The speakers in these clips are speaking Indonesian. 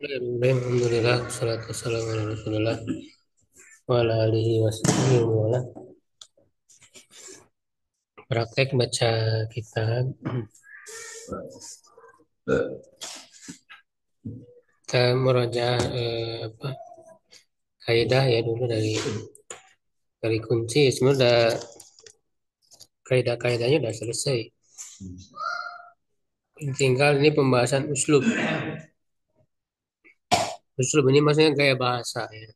Alhamdulillah, salatu wassalamu ala Rasulullah wa ala alihi wa sahbihi wa wala. Praktek baca kitab. Kita meraja kaidah ya dulu dari kunci. Semua udah kaidah-kaidahnya udah selesai. Tinggal ini pembahasan uslub. Uslub ini maksudnya gaya bahasa ya.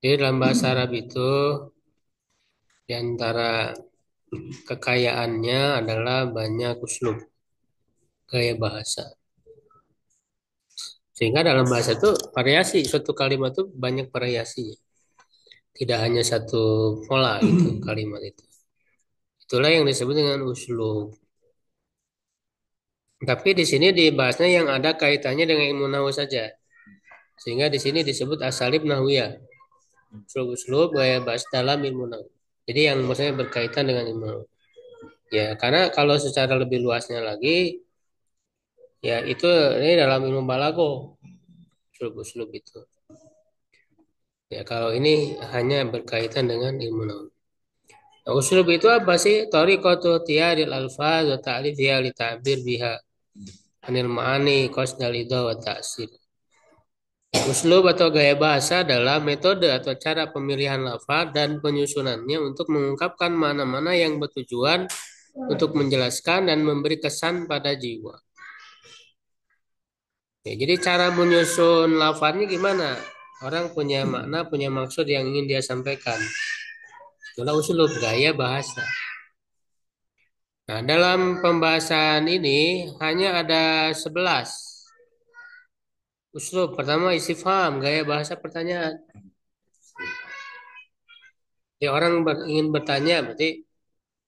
Jadi dalam bahasa Arab itu di antara kekayaannya adalah banyak uslub, gaya bahasa. Sehingga dalam bahasa itu variasi, suatu kalimat itu banyak variasinya. Tidak hanya satu pola itu kalimat itu. Itulah yang disebut dengan uslub. Tapi di sini dibahasnya yang ada kaitannya dengan ilmu nahwu saja. Sehingga di sini disebut asalib nahwiyah. Uslub-uslub gaya bahasa dalam ilmu nahwu. Jadi yang maksudnya berkaitan dengan ilmu nahwu. Ya, karena kalau secara lebih luasnya lagi, ya itu ini dalam ilmu balaghah. Uslub-uslub itu. Ya, kalau ini hanya berkaitan dengan ilmu nahwu. Nah, uslub itu apa sih? Tariqatu tiyaril alfaz wa ta'rifiha li ta'bir biha anil ma'ani qasdal idha wa ta'sir. Uslub atau gaya bahasa adalah metode atau cara pemilihan lafaz dan penyusunannya untuk mengungkapkan mana-mana yang bertujuan untuk menjelaskan dan memberi kesan pada jiwa. Ya, jadi cara menyusun lafaznya gimana? Orang punya makna, punya maksud yang ingin dia sampaikan. Itulah uslub, gaya bahasa. Nah, dalam pembahasan ini hanya ada 11 uslub. Pertama istifham, gaya bahasa pertanyaan. Ya, orang ingin bertanya berarti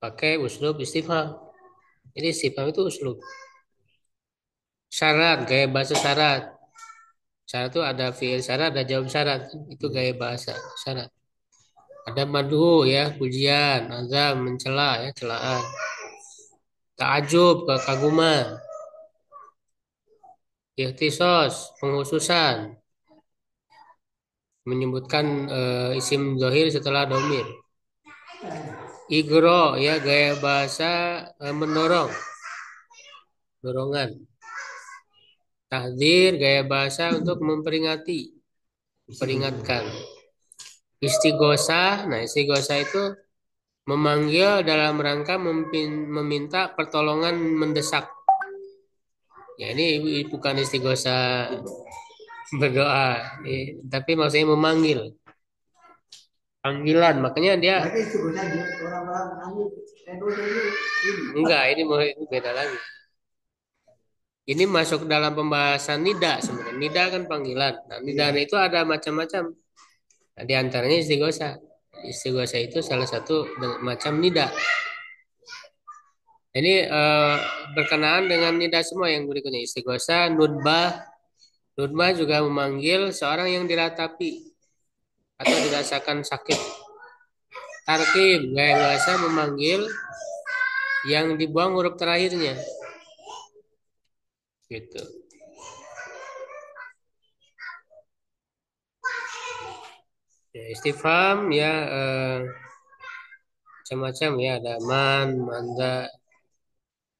pakai uslub istifham. Jadi istifham itu uslub. Syarat, gaya bahasa syarat. Syarat itu ada fiil syarat, ada jawab syarat. Itu gaya bahasa syarat. Ada madhu ya, pujian, azam, mencela ya, celaan. Ta'ajub, kekaguman. Ikhtisos, penghususan. Menyebutkan isim zahir setelah domir. Igro ya, gaya bahasa mendorong, dorongan. Tahdzir, gaya bahasa untuk memperingati, memperingatkan. Istighosah, nah istighosah itu memanggil dalam rangka meminta pertolongan mendesak. Ya ini bukan istighosah berdoa, tapi maksudnya memanggil. Panggilan, makanya dia enggak, ini beda lagi. Ini masuk dalam pembahasan nida sebenarnya. Nida kan panggilan. Nah, nida itu ada macam-macam. Nah, di antaranya istighosa. Istighosa itu salah satu macam nida. Ini berkenaan dengan nida semua yang berikutnya. Istighosa, nudbah. Nudbah juga memanggil seorang yang diratapi atau dirasakan sakit. Tarkib, gaya bahasa memanggil yang dibuang huruf terakhirnya. Gitu. Ya, istifham ya macam-macam ya, ada man, manda,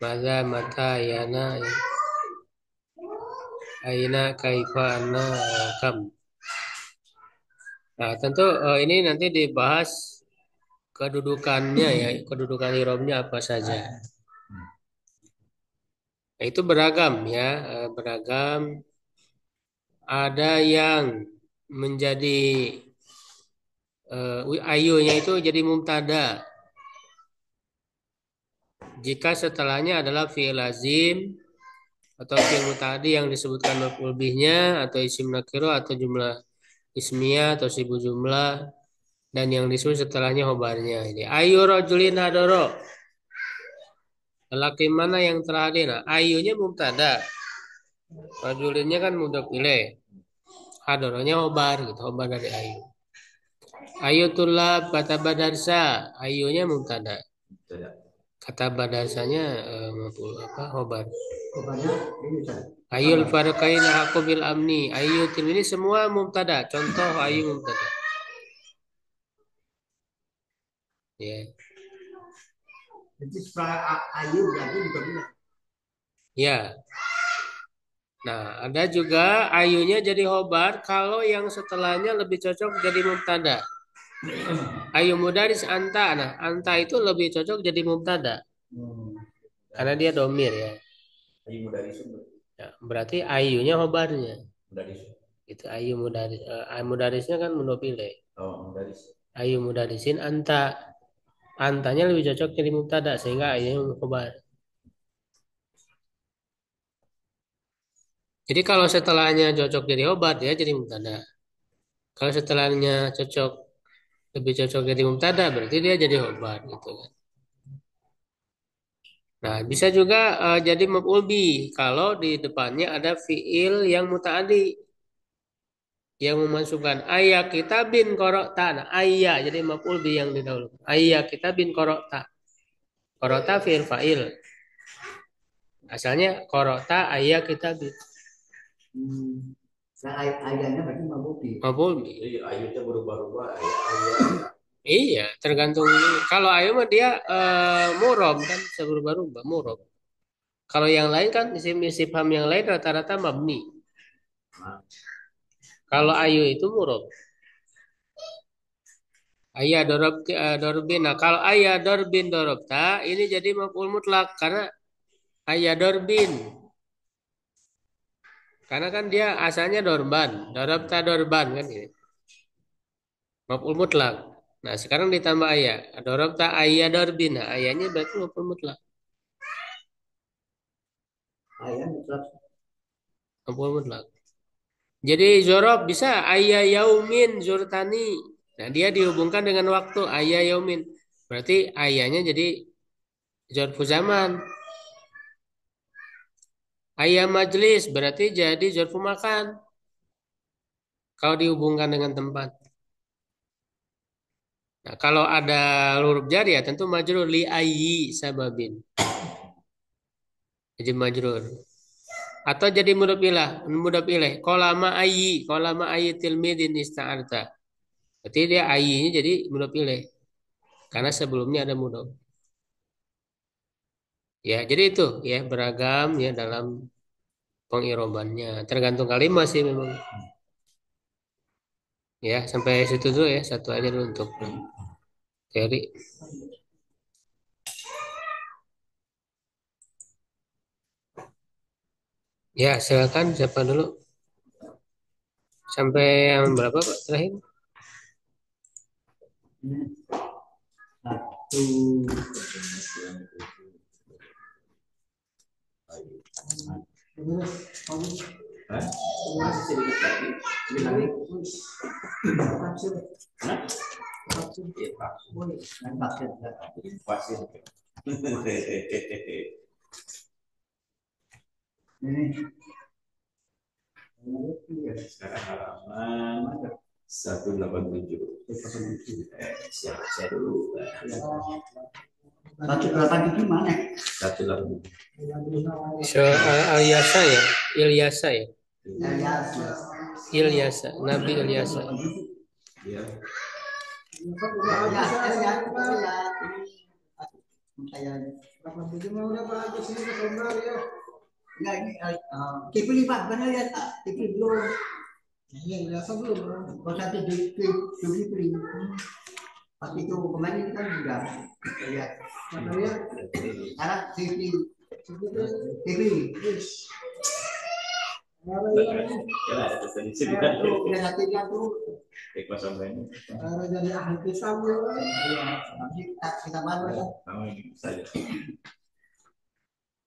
mada, mata, yana, ya. Aina, kaifa, anna, kam. Nah, tentu ini nanti dibahas kedudukannya ya, kedudukan irobnya apa saja. Nah, itu beragam ya, beragam. Ada yang menjadi ayunya itu jadi mubtada jika setelahnya adalah fi'il lazim atau fi'il muta'addi yang disebutkan maf'ul bihnya atau isim nakiro atau jumlah ismiyah atau sibuk jumlah dan yang disebut setelahnya khobarnya. Ini ayu rajulin hadoro, lelaki mana yang telah hadir. Nah, ayunya mubtada, rajulinnya kan mudhaf ilaih, hadoronya khobar gitu, khobar dari ayu. Ayu tulab kata badarsa, ayunya mubtada, kata badarsanya maf'ul apa khobar. banyak ini Ustaz. Ayul farqaina haqqu bil amni. Ayu tim ini semua mubtada. Contoh ayu mubtada. Ya. Jadi setelah ayu berarti juga benar. Ya. Nah, ada juga ayunya jadi khobar kalau yang setelahnya lebih cocok jadi mubtada. Ayu mudaris anta. Nah, anta itu lebih cocok jadi mubtada karena dia domir ya. Ayu mudaris. Ya, berarti ayunya khobarnya. Mudaris. Itu ayu mudaris. Mudarisnya kan munopile. Oh, mudaris. Ayu mudarisin anta. Antanya lebih cocok jadi mubtada sehingga ayunya khobar. Jadi kalau setelahnya cocok jadi khobar ya jadi mubtada. Kalau setelahnya lebih cocok jadi mubtada berarti dia jadi khobar gitu kan. Nah, bisa juga jadi maf'ul bi kalau di depannya ada fiil yang muta'addi yang memasukkan ayat kita bin korokta. Nah, ayat jadi maf'ul bi yang didahulukan. Ayat kita bin korokta. Korokta fiil fa'il. Asalnya korokta ayat kita bin. Nah, ayahnya berarti mabuti. Maf'ul bi. Jadi ayatnya berubah-ubah. Ayat. Iya, tergantung. Kalau ayat mah dia murob kan, bisa berubah-ubah murob. Kalau yang lain kan isim yang lain rata-rata mabni. Kalau ayu itu murob. Ayah dorobin. Nah, kalau ayah dorbin dorobta ini jadi maf'ul mutlak karena ayah dorbin. Karena kan dia asalnya dorban, dorobta dorban kan ini. Maf'ul mutlak. Nah, sekarang ditambah ayah. Dorobta ayah dorbin. Nah, ayahnya berarti maf'ul mutlak. Ayah mutlak. Maf'ul mutlak. Jadi zorob bisa ayah yaumin zurtani. Nah, dia dihubungkan dengan waktu ayah yaumin. Berarti ayahnya jadi zorfu zaman. Ayah majlis berarti jadi zorfu makan. Kalau dihubungkan dengan tempat. Nah, kalau ada huruf jar ya tentu majrur li ayyi sababin. Jadi majrur. Atau jadi mudhaf ilaih. Kolama ayyi tilmidin ista'arta. Berarti dia ayyinya jadi mudhaf ilaih. Karena sebelumnya ada mudhaf. Ya, jadi itu ya beragam ya dalam pengirobannya. Tergantung kalimat sih memang. Ya, sampai situ dulu ya. Satu aja dulu untuk teori. Ya, silakan siapa dulu? Sampai yang berapa Pak terakhir? Satu. Masih sedikit lagi. Pasir. Sekarang halaman 187. Siap saya dulu. 187 mana? 187. Ilyasa ya, Ilyasa ya, Ilyas. Ilyasa, Nabi Ilyasa. Ya. Kipli Pak, benar ya Pak? Kipli belum. Iya, Ilyasa belum. Kalau satu Kipli. Pas itu kemarin kan juga lihat. Sekarang Kipli. Kipli. Udah latihan tuh. Jadi ahli pisang ya. Nanti kita baru ya. Saja.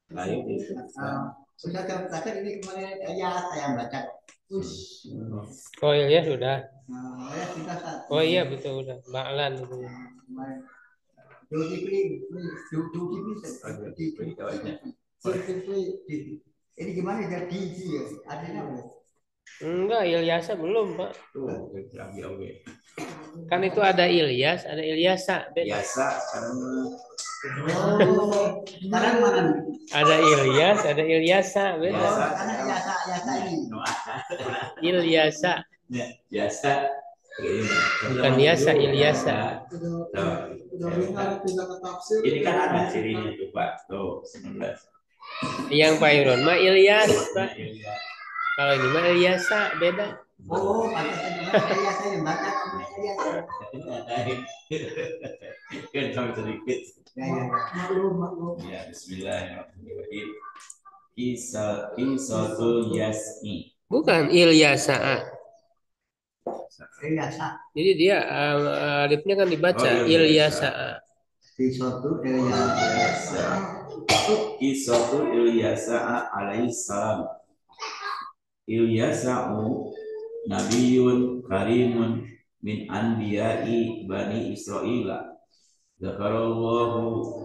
Lain itu. Sudah terbaca ini kemarin ayat saya baca. Oh iya sudah. Ya sudah. Oh iya betul udah. Ba'lan. Ini gimana jadi ya? Adanya apa? Enggak, Ilyasa belum, Pak. Tuh, lagi oke. Kan itu ada Ilyas, ada Ilyasa, beda. Biasa sekarang Oh, sekarang mana nih? Ada Ilyas, ada Ilyasa, beda. Biasa. Karena biasa ini. Ilyasa, Ya, biasa. bukan Yasa, Ilyasa. Ini kan ada cirinya tuh Pak. Tuh 19. Yang Pak Iron mah Ilyas, Pak. Iya. Kalau ini mah Ilyasa, beda. Oh, pantas saya baca biasa. Kan kami sedikit. Ya. Maklum. Ya, Bismillahirrahmanirrahim. Kisatul Yasmi. Bukan Ilyasa. Biasa. Jadi dia alifnya kan dibaca Oh, Ilyasa. Ilyasa. Di suatu biasa. Kisatul Ilyasa alaihissalam. Ilyasa'u nabiyun karimun min anbiya'i bani Israila. Zakarallahu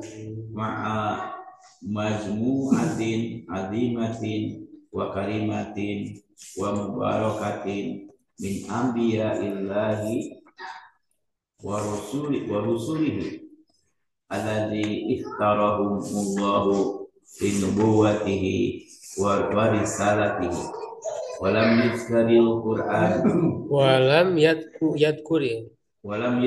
ma'a majmu'atin azimatin wa karimatin wa mubarakatin min anbiya'illahi wa rusulihi alladhi ikhtarahumullahu linubuwatihi wa risalatihi. Walam yuzkaril Qur'an Walam yadkuri. walam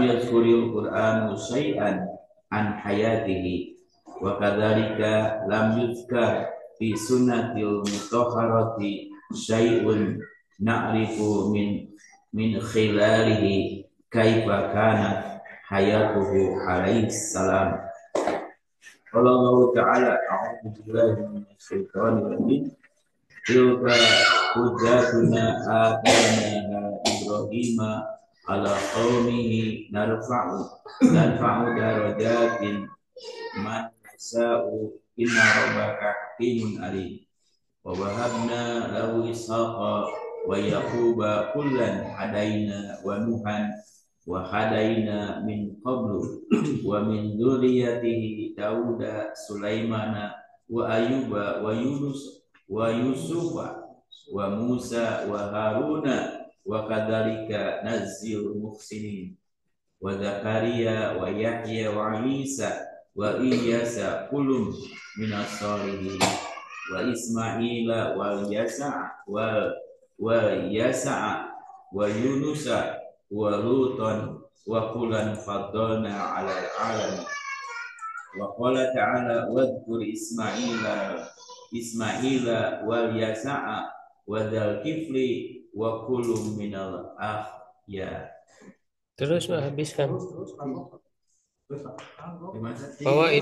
yazkuril Qur'an syai'an an hayatihi wa kadzalika lam yuzkar fi sunnatil mutahharati syai'un na'rifu min khilalihi kaifa kanat hayatuhu alaihi salam. Allah Ta'ala a'udzu billahi minasyaitonir rajim. Tilka hujjatuna atanaha Ibrahima ala qaumihi narfa'u darajatin man nasha'u inna rabbaka hakimun alim. Wa wahabna lahu ishaqa wa yaquba kullan hadaina wa nuhan wa hadaina min qablu wa min dzurriyyatihi Dauda Sulaimana wa Ayyuba wa Yunus wa Yusufa wa Musa wa Haruna wa kadzalika nazzil muhsinin wa Zakaria wa Yahya wa Isa wa Ilyasa kullun minas sholihin wa Ismaila wa Yasa wa Yunusa wa Luton wa kullan faddalna 'alal 'alamin. Wa qala ta'ala wadhkur Ismaila wal Yasa'a wa dzal kifli wa kullum minal ahya. Terus habiskan. Bahwa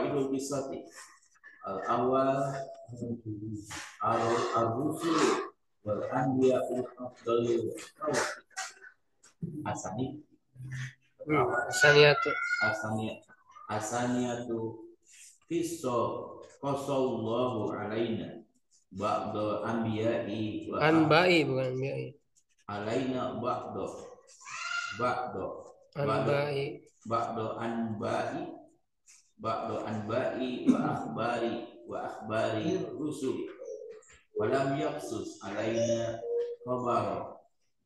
idul Kisati al-awwal al-rusul wal anbiya'u afdalul asaniyatu qasallahu alaina ba'da anbiya'i wa Anba'i bukan anbiya'i. alaina ba'da Anba'i. Anba'i wa akhbari rusul walam yaqsus alaina khabar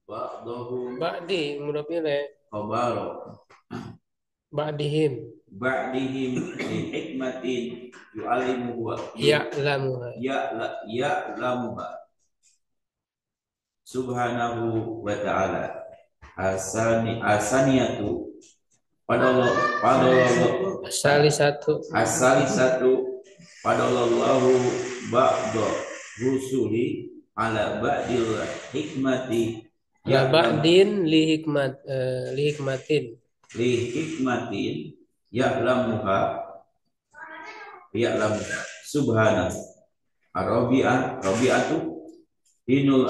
ba'dahum Ba'di mudhaf ilaih. khabar Ba'dihim. li hikmatin yu'alimuhu Ya'lamuha. ya'lamuha subhanahu wa ta'ala. Asaniyatu Asali satu. Padallahu ba'da rusuli ala ba'dil hikmati Ya ba'din li hikmatin. Ya'lamuha subhanahu. Rabi'atu dinul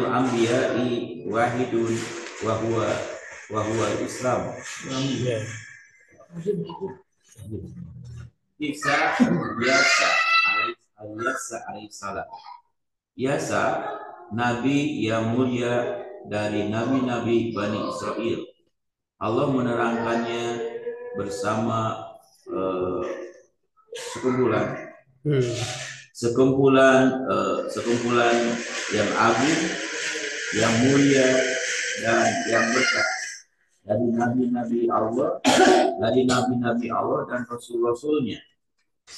anbiya'i wahidun wa huwa Islam. Isa alaihissalam. Yasa nabi yang mulia dari nabi-nabi Bani Israel. Allah menerangkannya bersama sekumpulan sekumpulan yang agung, yang mulia dan yang berkah dari nabi-nabi Allah dan rasul-rasulnya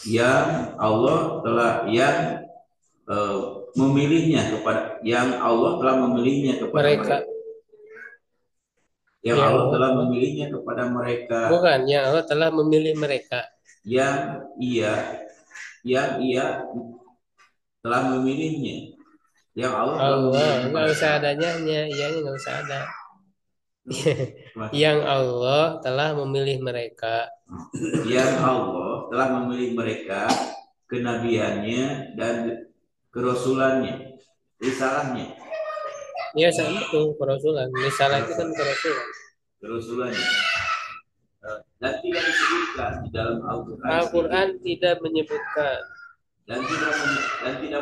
yang Allah telah memilihnya kepada mereka. Yang Allah telah memilihnya kepada mereka. Bukan, yang Allah telah memilih mereka. Yang ia telah memilihnya. Yang Allah nggak usah adanya, ianya nggak usah ada. Yang Allah telah memilih mereka. Yang Allah telah memilih mereka kenabiannya dan kerasulannya, risalahnya. Ya sama itu kerasulan. Risalah itu kan kerasulannya. Dan tidak disebutkan di dalam Al-Quran. Al-Quran tidak menyebutkan. Dan tidak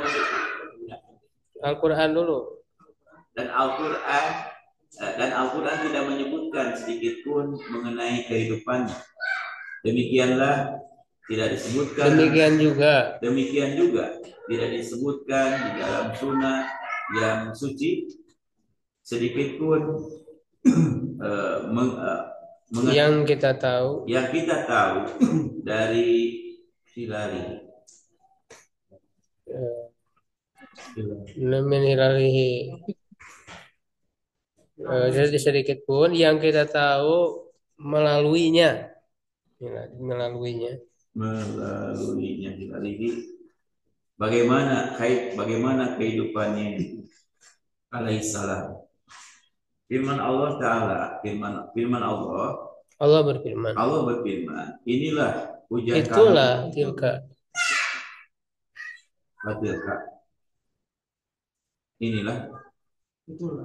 menyebutkan. Al-Quran dulu. Dan Al-Quran tidak menyebutkan sedikit pun mengenai kehidupannya. Demikianlah tidak disebutkan. Demikian juga tidak disebutkan di dalam sunnah yang suci sedikit pun yang kita tahu dari hilali. Jadi sedikit pun yang kita tahu melaluinya hilali. Bagaimana kehidupannya alaihissalam. Firman Allah Ta'ala, firman Allah berfirman, inilah hujan itulah kami.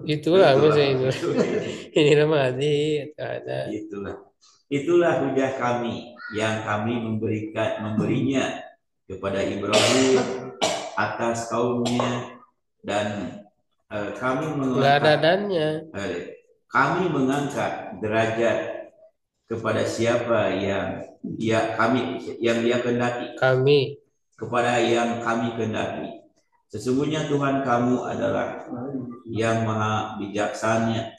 Itulah maksudnya itu. Inilah madi ada. Itulah hujah kami yang kami memberinya kepada Ibrahim atas kaumnya dan kami mengangkat derajat kepada siapa yang dia kehendaki. Kepada yang kami kehendaki. Sesungguhnya Tuhan kamu adalah yang maha bijaksana,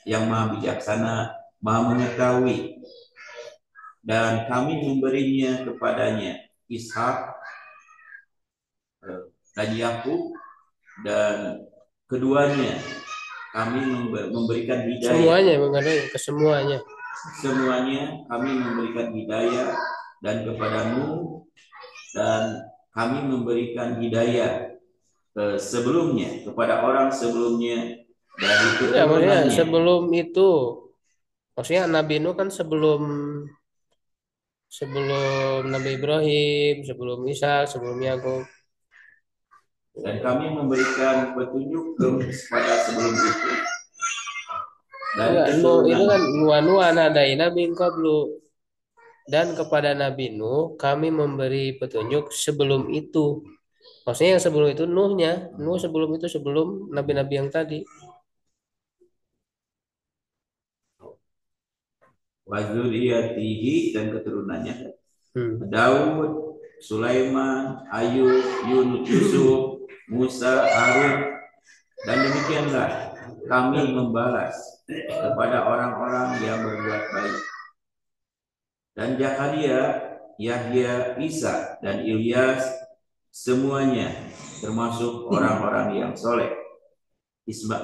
maha mengetahui. Dan kami memberinya kepadanya Ishak dan Yakub, dan keduanya kami memberikan hidayah. Semuanya kami memberikan hidayah, dan kepada Nuh, dan kami memberikan hidayah sebelumnya kepada orang sebelumnya dari keturunannya. Sebelum itu, maksudnya Nabi Nuh kan sebelum Nabi Ibrahim, sebelum Isa, sebelum Yakub. Dan kami memberikan petunjuk kepada sebelum itu. Dan itu kan Nuh anadaina min qablu. Dan kepada Nabi Nuh kami memberi petunjuk sebelum itu. Maksudnya yang sebelum itu Nuh sebelum itu, sebelum nabi-nabi yang tadi. Wa dzurriyyatihi, dan keturunannya. Daud, Sulaiman, Ayub, Yusuf, Musa, Harun, dan demikianlah kami membalas kepada orang-orang yang berbuat baik. Dan Zakaria, Yahya, Isa, dan Ilyas, semuanya termasuk orang-orang yang soleh.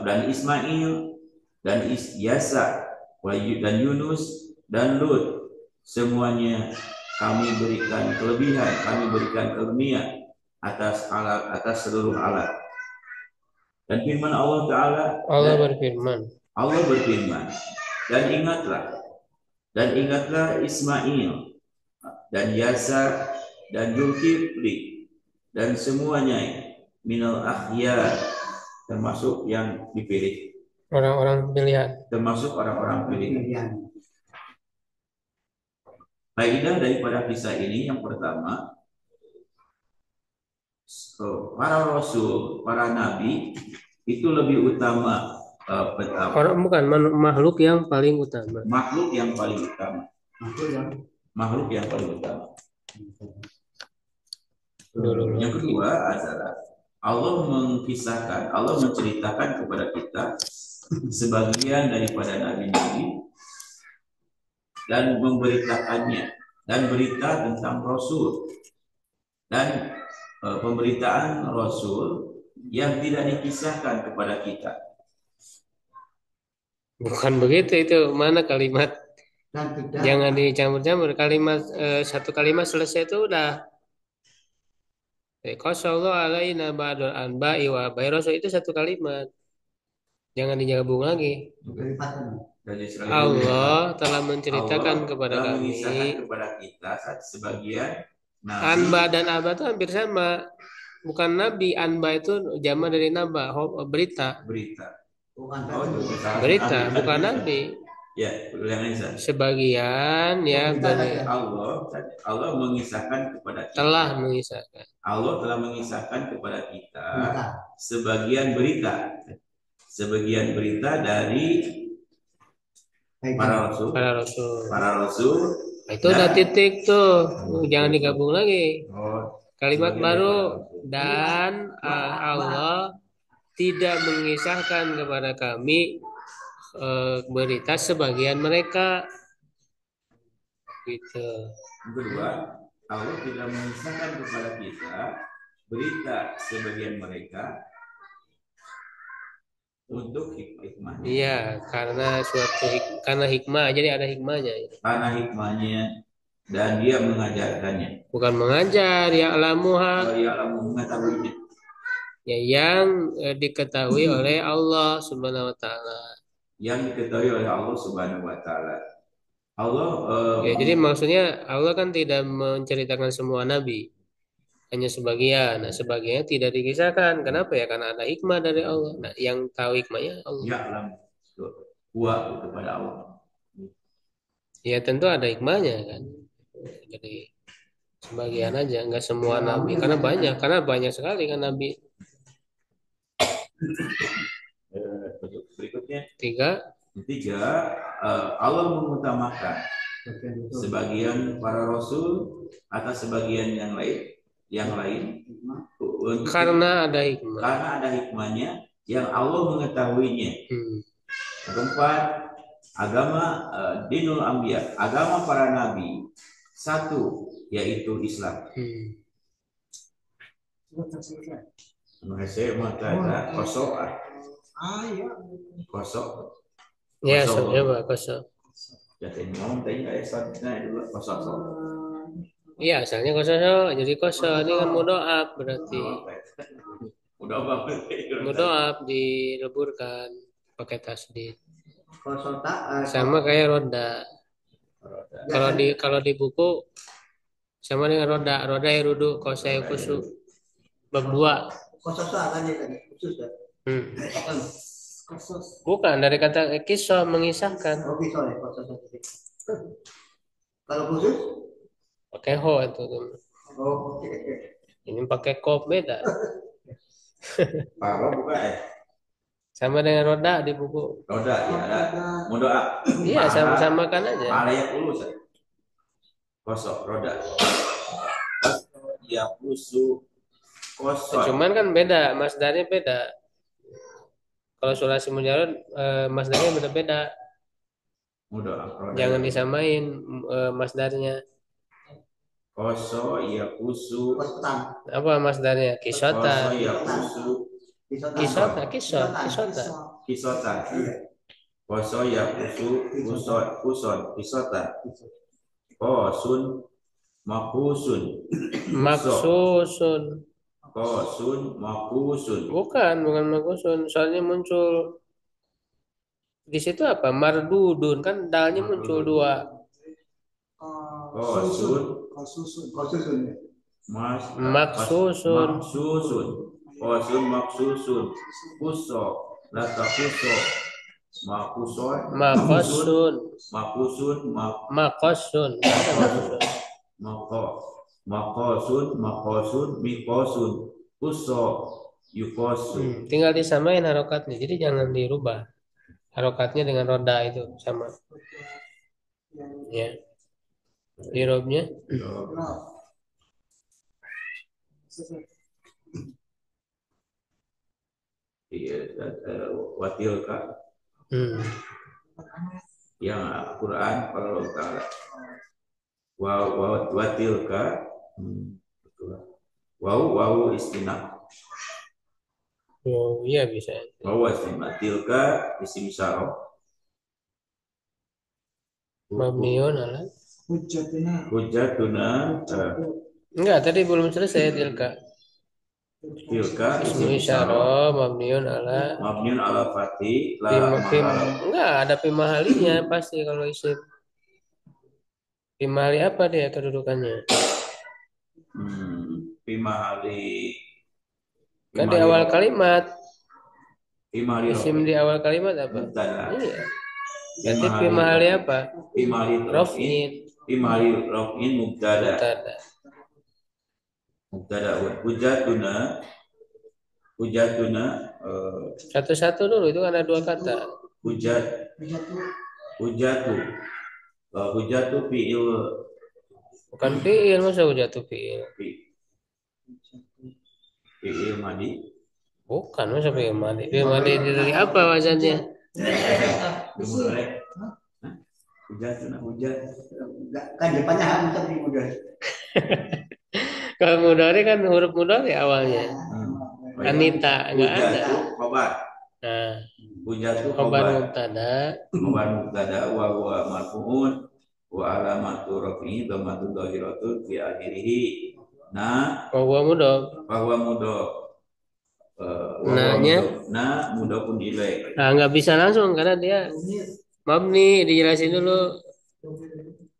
Dan Ismail, dan Yasa, dan Yunus, dan Lut, semuanya kami berikan kelebihan, kami berikan karunia atas seluruh alat. Dan firman Allah Ta'ala, Allah berfirman, dan ingatlah Ismail dan Yasa dan Zulkifli dan semuanya minal akhyar, termasuk yang dipilih, orang-orang pilihan, termasuk orang-orang pilihan. Faedah daripada kisah ini yang pertama, para rasul, para nabi itu lebih utama makhluk yang paling utama. Makhluk yang paling utama. makhluk yang paling utama. Dulu Yang lagi. kedua adalah Allah menceritakan kepada kita sebagian daripada nabi-nabi dan memberitakannya dan berita tentang Rasul dan pemberitaan Rasul yang tidak dikisahkan kepada kita. Bukan begitu itu. Mana kalimat? Dan tidak Jangan dicampur-campur. Kalimat satu kalimat selesai itu udah. Qasallahu alaina ba'dul anba'i wa Rasul itu satu kalimat. Jangan digabung lagi. kelipatan. Allah telah menceritakan Allah kepada telah kami. mengisahkan kepada kita sebagian nabi. Anba dan aba itu hampir sama. Bukan nabi, anba itu jama dari naba, berita. Bukan Berita, bukan nabi. Ya, yang ini Sebagian ya dari Allah mengisahkan kepada kita. Allah telah mengisahkan kepada kita sebagian berita dari para rasul. Itu udah titik tuh, jangan digabung lagi. Kalimat baru dan Allah tidak mengisahkan kepada kami berita sebagian mereka. Gitu. Yang kedua, Allah tidak mengisahkan kepada kita berita sebagian mereka untuk hikmah. Iya, karena hikmah, jadi ada hikmahnya. Karena hikmahnya dan dia mengajarkannya. Bukan mengajar, ya alamuha. Mengetahuinya. Ya, yang diketahui oleh Allah Subhanahu wa taala. Yang diketahui oleh Allah Subhanahu wa taala. Jadi maksudnya Allah kan tidak menceritakan semua nabi, hanya sebagian. Nah, sebagiannya tidak dikisahkan. Kenapa ya? Karena ada hikmah dari Allah. Nah, yang tahu hikmahnya Allah. Ya alam kuat kepada Allah. Ya tentu ada hikmahnya kan. Jadi sebagian aja, nggak semua nabi. Karena banyak sekali kan nabi. Berikutnya Tiga, Allah mengutamakan sebagian para rasul atas sebagian yang lain karena ada hikmahnya yang Allah mengetahuinya. Keempat, agama dinul anbiya, agama para nabi satu, yaitu Islam. Saya mau tanya kosong. Ya, coba kosong. Jadi ngomong tadi nggak esatnya dulu kosong. Iya, asalnya kosong, jadi kosong. Ini kan mudoab berarti. Mudoab dileburkan pakai tasdid. Sama kayak roda. Kalau di buku sama dengan roda. Roda irudu kosai kusu. Bab 2. Kososa kan ya tadi khusus ya. Bukan dari kata kisah mengisahkan. Oh kisah ya kososa. Kalau khusus? Pakai ho itu. Oh oke. Ini pakai kop beda. Kalau buka Sama dengan roda di buku. Roda ya ada. Mudoa. Iya sama-samakan aja. Ayat dulu saya. Kosong roda. Ya kusu. Kosong. Cuman kan beda, masdarnya beda. Kalau sulasi mujarad masdarnya beda-beda. Jangan disamain masdarnya. Koso ya kusu. Apa masdarnya? Kisota. Koso ya kusu. Kisota. Koso ya kuson. Kisota. Kosun makusun. Maksusun. Kosun makusun. Bukan makusun. Soalnya muncul di situ apa? Mardudun kan dalnya muncul 2. Kosun. Maksusun. Kosun maksusun. Kuso. Lata kuso. Makuson. Makusun. Makosun, mikosun, kuso, yukosun. Tinggal disamain harokatnya, jadi jangan dirubah. Harokatnya dengan roda itu sama. Ya. Irobnya. Iya, watilka yang Al-Quran kalau Ta'ala watilka wow istinaf Oh iya bisa. istinaf tilka isim syaraf Mabniun ala. hujatuna Enggak, tadi belum selesai tilka. tilka Ismu isim syaraf isyarah mabniun ala mabniun ala fatih la enggak ada pimahalinya pasti kalau isim. Pimahali apa dia kedudukannya? Pimahali Kan di awal kalimat. Pimahali Isim di awal kalimat apa? Iya. Berarti pimahali apa? Pimahali Rof'in. Pimahali rof'in mubtada. Mubtada hujatuna satu-satu dulu itu kan ada dua kata. Hujatu fi'il bukan fi'il, masa hujatu fi'il? Fi'il madi. Bukan, masa fi'il madi? Fi'il madi dari apa wazannya? Hujatuna hujat. Kan depannya harus tapi mudah. Kalau mudhari kan huruf mudhari awalnya. Anita enggak ada. Khobar. Nah, hujatu khobar mubtada. Khobar mubtada wa huwa marfu'un wa alamatu rafi'i dhammatu dhahiratu fi akhirih. Nah, wa huwa mudhaf. Nah, mudhafun ilaih. Nah, enggak bisa langsung karena dia mabni, dijelasin dulu.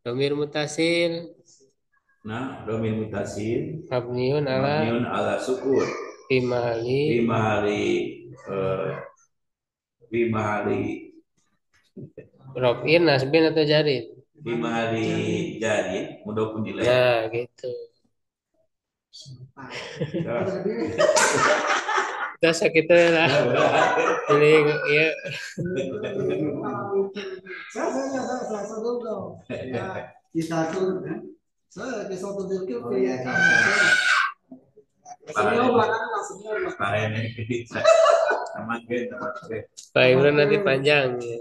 Dhamir mutasil. Nah, dhamir mutasil Mabniun ala sukun. Bimahali Rof'in, nasbin atau jarid? Bimahali jarid, mudhafun ilaih. Nah, gitu. Kita sakit lah. Jadi ya. Saya dulu. Kita tuh saya di suatu zikir Pak Imran nanti panjang ya.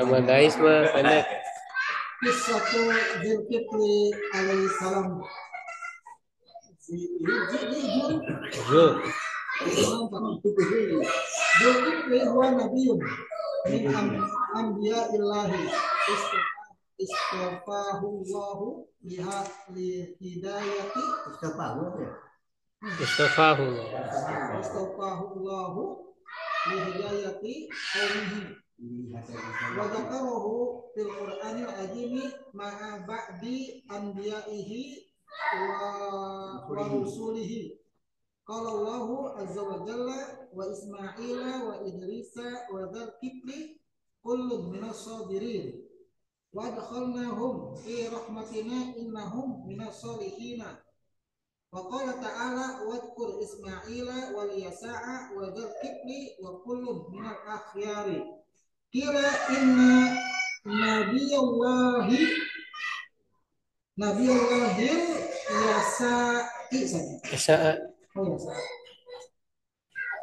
Sama Dais mah pendek. Kisatu Zulkifli alaihi salam. Zulkifli huwa nabiyun min anbiya illahi istafahu Allahu li hidayati Istafahu Allahu li hidayati qaumihi wa dzakarahu fil Qur'anil azim ma'a ba'di anbiya'ihi wa rusulihi. Qala Allahu azza wa jalla wa Ismaila wa Idrisa wa Dzalkifli kullun minas sabirin wa adkhalnahum fi rahmatina innahum minas solihina. Wa qala ta'ala wadhkur Ismaila wa Yasa'a wa Dzalkifli wa kullun minal akhyari. Kira inna nabiyallahil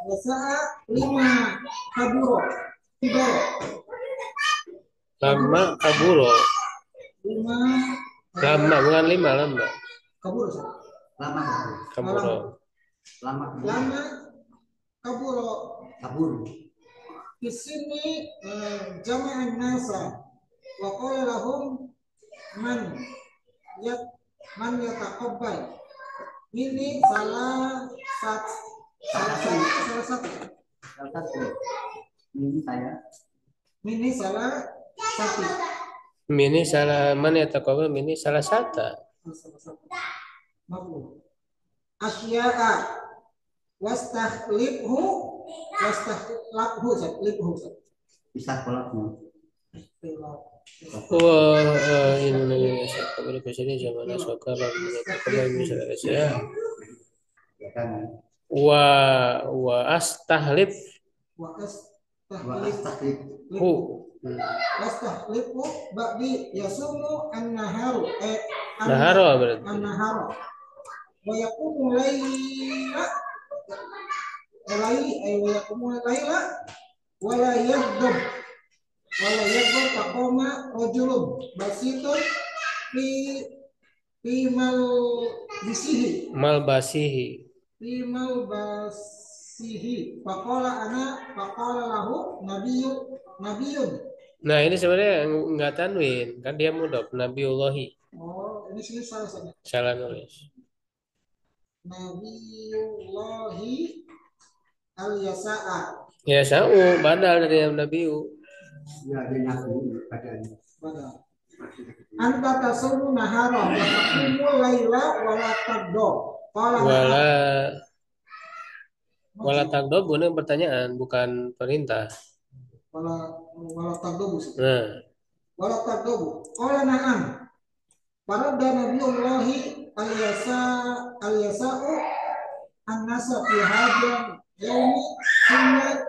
Yasa'a lima kaburo lama kaburo lama bukan lima lama kaburo kaburo di sini jama'an nasa wa qala lahum man yataqabbal. Ini salah satu. Ini salah satu. Mini salah man yataqabbal, mini salah satu. Asya'a wastahlibhu Wah, ini kabar kesini zaman asokal kabar misalnya saya. Wa astahlib hu Wastahlifu ba'di yasumu an-naharu Naharo berarti. an-naharu wa yaqumu layla wa yaqumu layla wala yaghdab taqoma rajulun basitun fi mal bisihi faqala lahu nabiyun. Nah, ini sebenarnya enggak tanwin, kan dia mudhof Nabiullahi. Ini sini salah. Salah nulis. Nabiyullahi al-yasa'a. Ya sa'u badal dari Nabiu. Ya, ada nyaku padanya. Anta tasumu nahara wa taqumu laila wala taqdo. Wala taqdo ini pertanyaan, bukan perintah. Wala taqdo. Nah, Wala taqdo. Qala na'am. Farada Nabiyullahi al-yasa'u an-nasa fi hadha yaumi thumma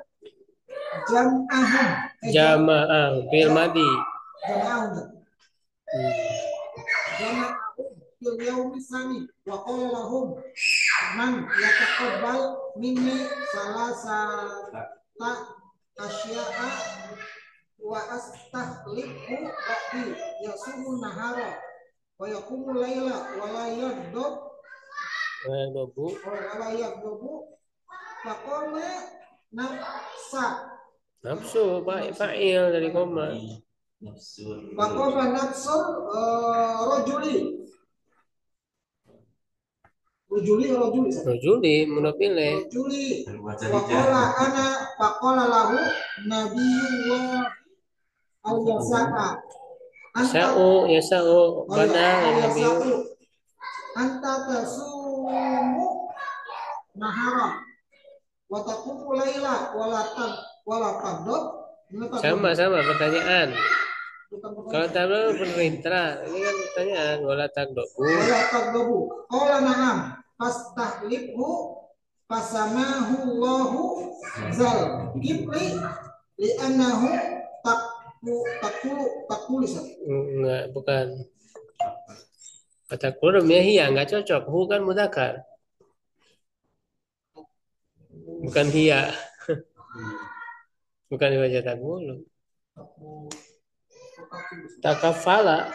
jama'ah fil madi. Jama'ahum fil yaumi sani wa qala lahum man yataqabbal minni salasata asya'a wa astakhlifu ba'di yasumu nahara wa yaqumu layla wa la yaghdabu faqala nafsu fa'il dari koma. Faqala nafsul rajuli munafile. Faqala lahu nabiyullah al-yasa'a yasa'u badal nabiyu. Anta tasumu nahara wa taqumu laila wala taqdab. Sama pertanyaan. Kalau tabel perintah, ini kan pertanyaan wala taqdabu. Qala na'am fastahlibhu fasamahu Allahu zal kibri li'annahu taqulu. Enggak, bukan. Kata kurang ya enggak cocok. Hu kan mudzakkar. Bukan hiya. Bukan dibaca takbulu. Takafala.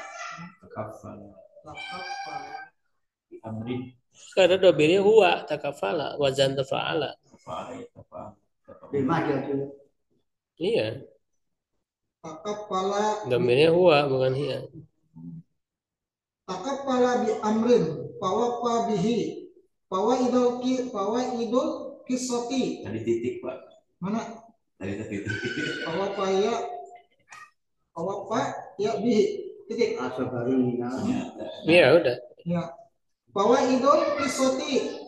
Karena dobirnya huwa takafala wazan tafa'ala. Iya. Takafala. Domirnya huwa bukan hiya. Takafala bi amrin fawafa bihi fawaidul kisoti. Tadi titik, Pak. Mana? Tadi titik. Fawafa ya bihi titik. Asabarina. Iya udah. Ya. Fawaidul kisoti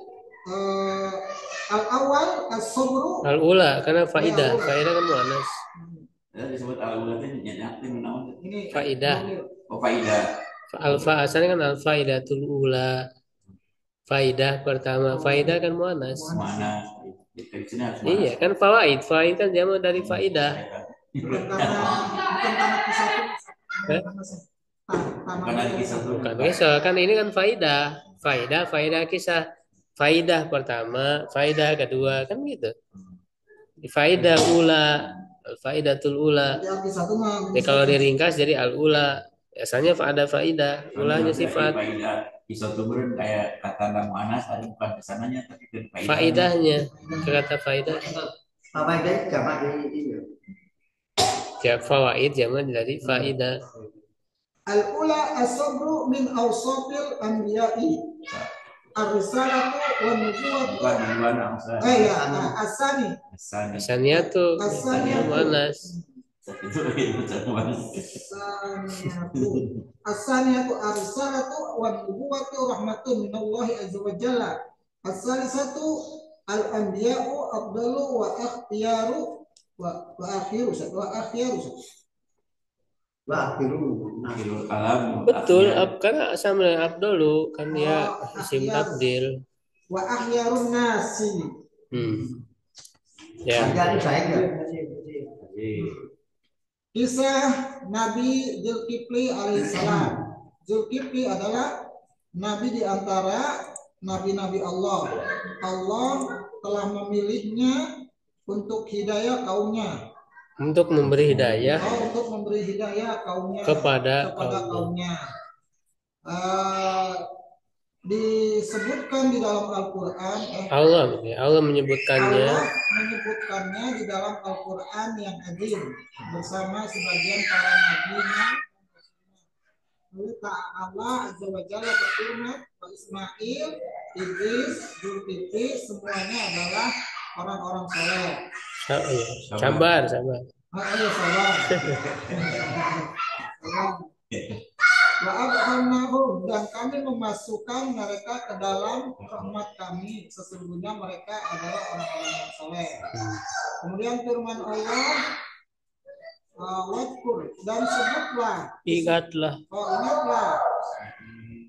al-awwal as-sabru al-ula karena faidah kan muannas. Ya disebut al-ula itu nyanyi menawan. Ini Faidah. Oh, faidah. Alfa asalnya kan al-faidatul ula. Faidah pertama, faidah kan muannas. Mana? Iya, kan fawaid kan jamak dari faidah. bukan karena kisah. Bukan kisah, kan ini kan faidah. Faidah kisah. Faidah pertama, faidah kedua, kan gitu. Faidah ula, al-faidatul ula. Jadi kalau diringkas jadi al-ula. Biasanya ada faidah, ulanya sifat. Bisa turun kayak kata nama anas, ada bukan kesananya tapi ke faidahnya, kata faidah. Faidah jamak ini. Ya fawaid jamak dari faidah. Al-ula as-sabru min awsafil anbiya'i. Ar-risalatu wa nubuwwatu. As-saniyatu manas. As-saniyatu ar-risalatu wa nubuwwatu rahmatun minallahi azza wa jalla. As-salisatu al-anbiya'u afdalu wa akhyaru wa akhiru. Betul, karena sama abdulu kan dia isim tabdil. Wa akhyarun nasi. Ya. Kisah Nabi Zulkifli alaihissalam. Zulkifli adalah nabi di antara nabi-nabi Allah. Allah telah memilihnya untuk hidayah kaumnya. Untuk memberi hidayah Untuk memberi hidayah kaumnya kepada kaumnya. Disebutkan di dalam Al-Quran. Allah menyebutkannya. Allah menyebutkannya di dalam Al-Quran yang azim bersama sebagian para nabinya. Allah Azza wa Jalla berfirman, Ismail, Idris, Zulkifli semuanya adalah orang-orang soleh. Sabar. Sabar. Dan kami memasukkan mereka ke dalam rahmat kami. Sesungguhnya mereka adalah orang-orang yang soleh. Kemudian firman Allah, Wadkur, dan sebutlah.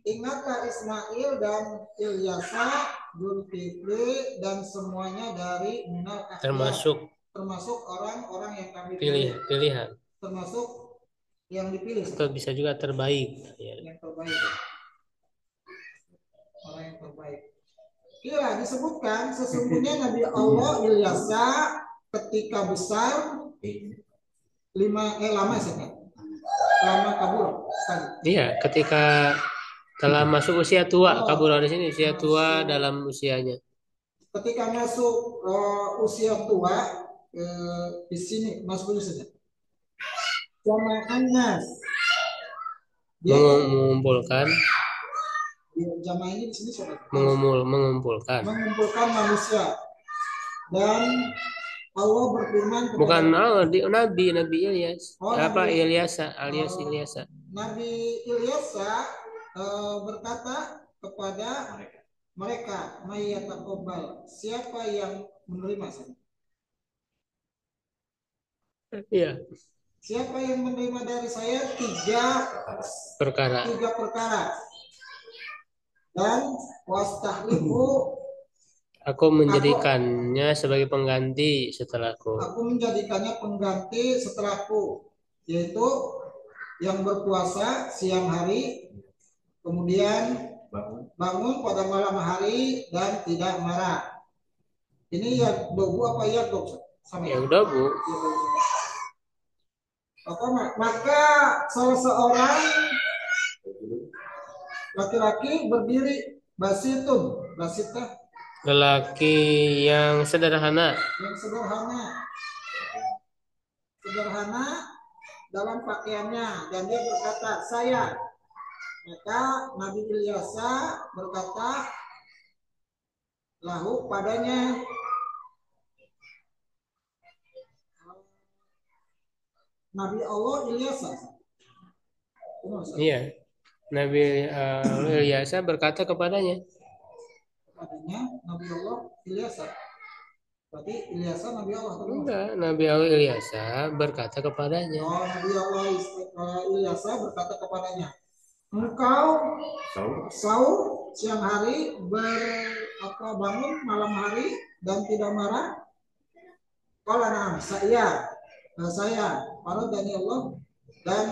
Ingatlah Ismail dan Ilyasa, Zulkifli dan semuanya dari minal termasuk orang-orang yang kami pilihan. Termasuk yang dipilih. Atau bisa juga terbaik. Yang terbaik. Orang yang terbaik. Kira disebutkan sesungguhnya Nabi Allah Ilyasa ketika besar lama kabur. Iya, ketika telah masuk usia tua, kabur di sini usia tua dalam usianya. Ketika masuk usia tua di sini masuk dulu saja. Jama'an nas. Mengumpulkan. Jamaah ini di sini mengumpulkan manusia. Dan Allah berfirman kepada bukan Nabi Ilyas. Ilyasa alias Ilyasa. Nabi Ilyasa berkata kepada mereka, mayyataqabbal, siapa yang menerima saya? Iya. Siapa yang menerima dari saya tiga perkara. Dan wastahlifu, aku menjadikannya sebagai pengganti setelahku. Aku menjadikannya pengganti setelahku, yaitu yang berpuasa siang hari, kemudian bangun pada malam hari dan tidak marah. Ini ya dobu apa ya dok? Sama ya dobu. Maka salah seorang laki-laki berdiri basitah lelaki yang sederhana dalam pakaiannya, dan dia berkata saya. Maka Nabi Ilyasa berkata lahu padanya, Nabi Allah Ilyasa. Iya, Nabi Ilyasa berkata kepadanya. Nabi Allah Ilyasa. Berarti Ilyasa Nabi Allah. Enggak, Nabi Allah Ilyasa berkata kepadanya. Nabi Allah Ilyasa berkata kepadanya, engkau sahur siang hari, bangun malam hari dan tidak marah? Kalau saya para Dani Allah dan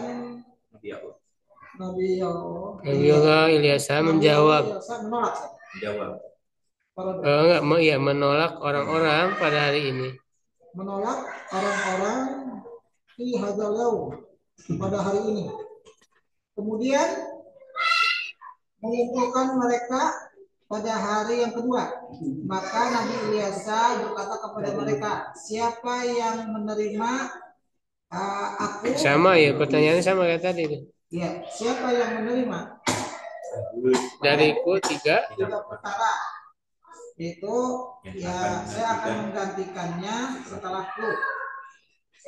Nabi Allah Ilyasa menjawab. Menolak orang-orang pada hari ini. Menolak orang-orang di hadalau pada hari ini. Kemudian mengumpulkan mereka pada hari yang kedua. Maka Nabi Ilyasa berkata kepada mereka, siapa yang menerima aku? Sama ya, pertanyaannya sama kayak tadi itu. Ya, siapa yang menerima? Dariku tiga perkara. Itu ya saya akan menggantikannya setelahku,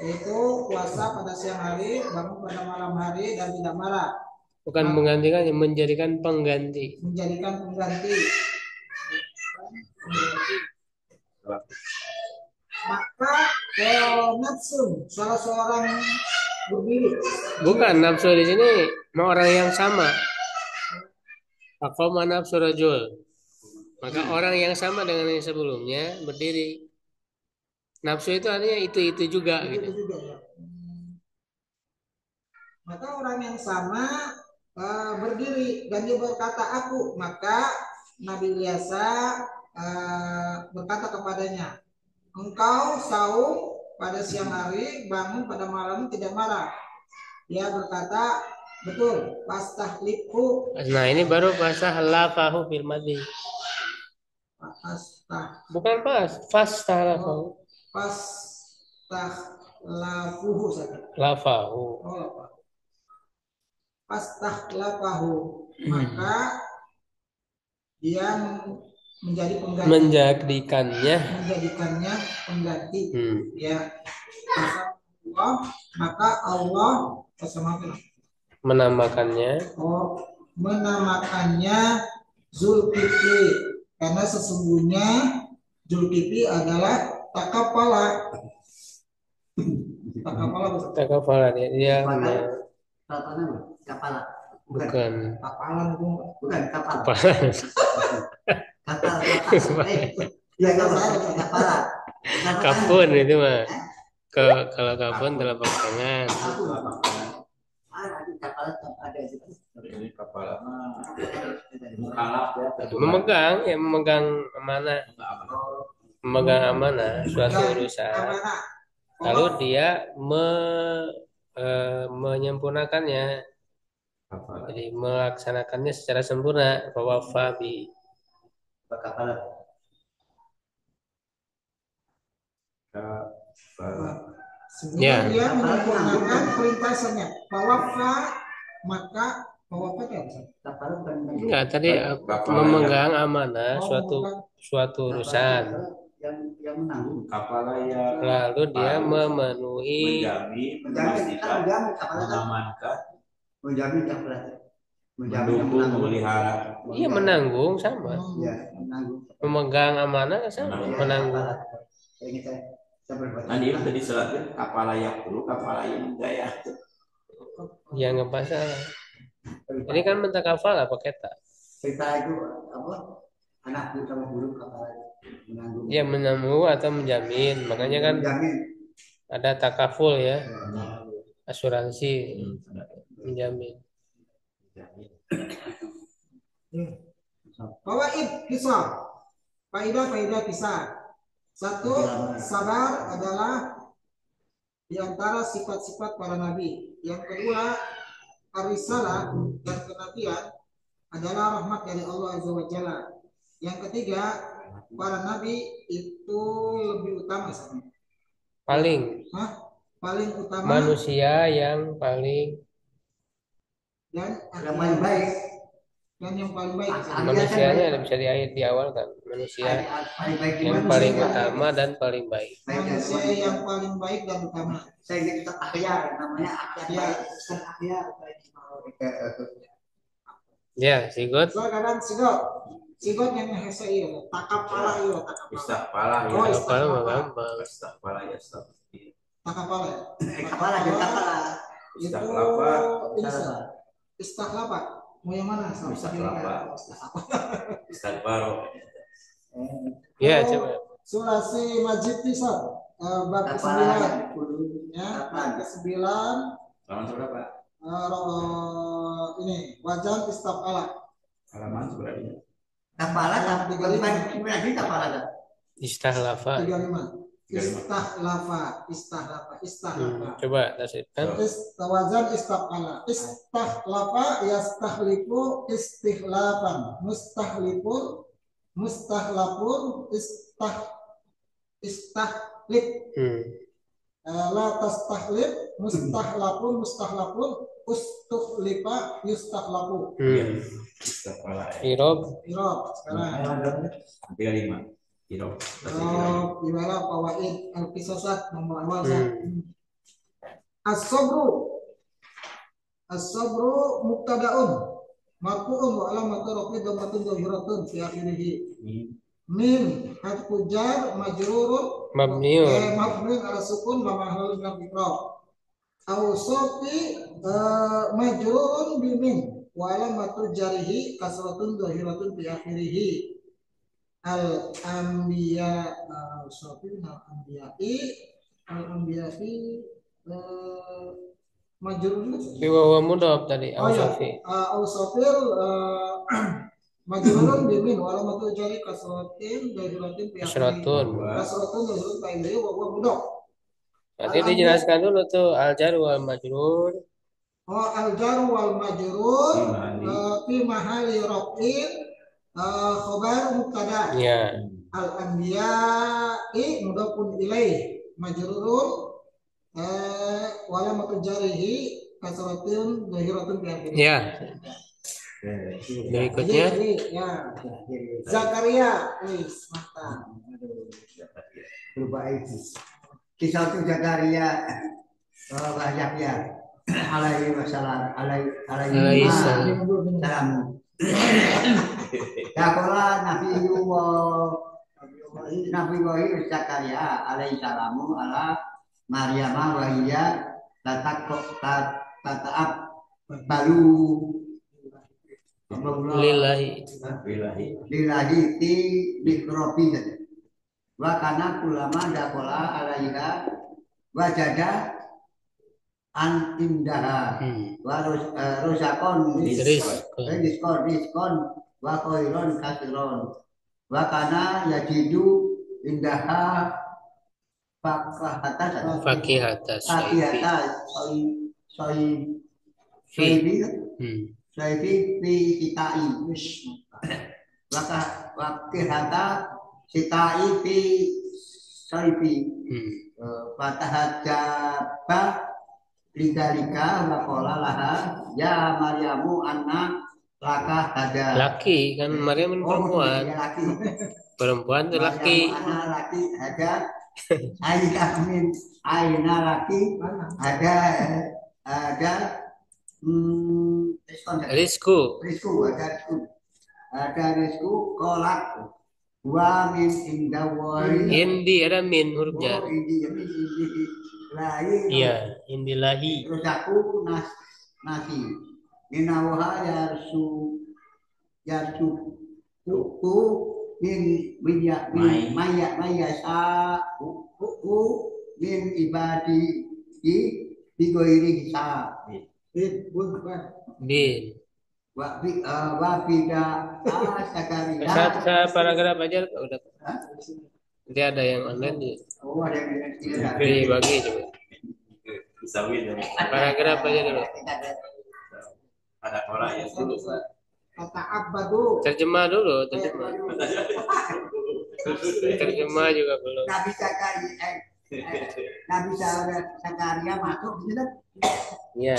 yaitu puasa pada siang hari, bangun pada malam hari dan tidak marah. Bukan menggantikan, menjadikan pengganti. Maka nafsu salah seorang berdiri. Bukan nafsu di sini, orang yang sama. Aqama nafsu rajul. Maka orang yang sama dengan yang sebelumnya berdiri. Nafsu itu artinya itu juga gitu. maka orang yang sama berdiri dan dia berkata aku, maka Nabi Ilyasa berkata kepadanya, engkau saum pada siang hari, bangun pada malam tidak marah. Dia berkata, betul, fastahlibhu. Nah, ini baru fastahlafahu fil madhi. Bukan fastahlafahu. Fastahlafuhu saja. Lafahu. Oh, lafahu. Fastahlafahu. Maka dia menjadi pengganti. Menjadikannya pengganti. Ya. Maka Allah menamakannya Zulkifli, karena sesungguhnya Zulkifli adalah takapala. Takapala dia Kapala. bukan kapalan, Bukan kapal. kapalan. Kapala. Kapun itu mah. Kalau kapun telapak tangan. Kapal ada sih. Ini kepala mukhalaf ya. Memegang amanah suatu urusan. Lalu dia menyempurnakannya. Jadi melaksanakannya secara sempurna. Wafa bi Kapal. Ya. Dia menyempurnakan perintahnya. Wafa, maka wafa Kapal Enggak, tadi memegang amanah suatu urusan. yang menanggung. Kapala ya. Lalu dia memenuhi memastikan, mengamankan, Menjamin kapal. mendukung, memelihara. Iya, menanggung sama. Ya, menanggung. Memegang amanah sama, menanggung. Nah, dia tadi selatnya kapala yang dulu, kapala yang gaya. Ya nggak masalah. Ini kan bentuk kafal pakai tak. Cerita itu apa? Anak buta burung kapal menanggung. Ya menanggung atau menjamin. Makanya kan Menjamin. ada takaful ya. Asuransi menjamin. Fawaid kisah. Faidah kisah. Satu, sabar adalah di antara sifat-sifat para nabi. Yang kedua, ar-risalah dan kenabian adalah rahmat dari Allah Azza wa Jalla. Yang ketiga, para nabi itu lebih utama sebenarnya. Paling utama. Manusia yang paling dan yang paling baik. Dan yang paling baik. Manusianya ada bisa di ayat di awal kan. Manusia yang paling utama dan paling baik. Manusia yang paling baik dan utama. Saya ingat Ustaz Akhyar, namanya Akhyar. Ustaz Akhyar. Ya, sigot. Kadang sigot yang hesai takapala itu Istakpala ya. Takapala mah gampang. Istakpala ya, takapala. Kapala dan kapala. Itu istakhlapa. Mau yang mana? Istakbaro. Ya, coba. Surasi Majid Pisah bab ke-9 ya, bab ke-9 Halaman berapa? Ini wajan istaqala. Halaman berapa? Kapala berarti kapala kan? Istahlafa. 35. Istahlafa. Coba tasibkan. Wajan istaqala. Istahlafa yastahlifu istikhlafan. Mustahlapun istahlip. La tastahlip mustahlapun ustuhlipa yustahlapu. Irob sekarang 35. Irob. Gimana fawaid al-qisasat nomor awal. As-sabru mubtada'un marfu'un wa alamatu rafi dhammatun dhahiratun fi akhirih. Min harfu jar majrurun mabniun ala sukun wa mahallun min al-i'rab. Awsafi majrurun bimin wa alamatu jarihi kasratun dhahiratun fi akhirih. Al-anbiya awsafi al-anbiya'i majrur Fi wa huwa mudhaf tadi oh ya Ausafi. ausafir majrurun bimin wa alamatu jari kasratin dahiratin fi akhirih Kasratun. kasratun dahirun fa ilaihi wa huwa mudhaf Nanti al dijelaskan dulu tuh al jar wal majrur. oh al jar wal majrur Fi mahali. fi mahali raf'in khabar mubtada Ya. al anbiya'i mudhafun ilaih majrurun wala matujarihi kasratun zahiratun bi akhirih. Ya. Oke. Berikutnya Jadi ya Zakaria, wis mantap. Berupa itu. Kisah itu Zakaria Yahya alaihi wasallam Alaihi salam. salam. Yakola Nabi Zakaria alaihi salamu ala Maryam wa hiya tataab balu Lillahi. lillahi ti mikrobi wa kana kulama dakola alaiha wajada an indaha wa rusakon diskon wa khairon kasiron wa kana yajidu indaha Fakihata Syaifi. Soibi fi sitai wakihata sitai fi soibi fatahajaba lidalika wakola laha ya Maryamu anna laka hada Laki kan Maryam perempuan. laki Perempuan itu laki. anak laki ada aina min aina laki ada Rizku. ada rizku kolak wa min indawari Indi ada min huruf jar. indi lain Iya, indilahi. terus aku nasi minawaha yarsu ku min maya sa ku min ibadi tiga ini sa Bin. wa bida Zakaria Saya paragraf aja udah. Nanti ada yang online oh ada yang dibagi coba. Bisa win. Paragraf aja dulu. Ada orang yang dulu. Kata abadu. Terjemah dulu, terjemah. Terjemah juga belum. Nabi Zakaria masuk gitu. Iya.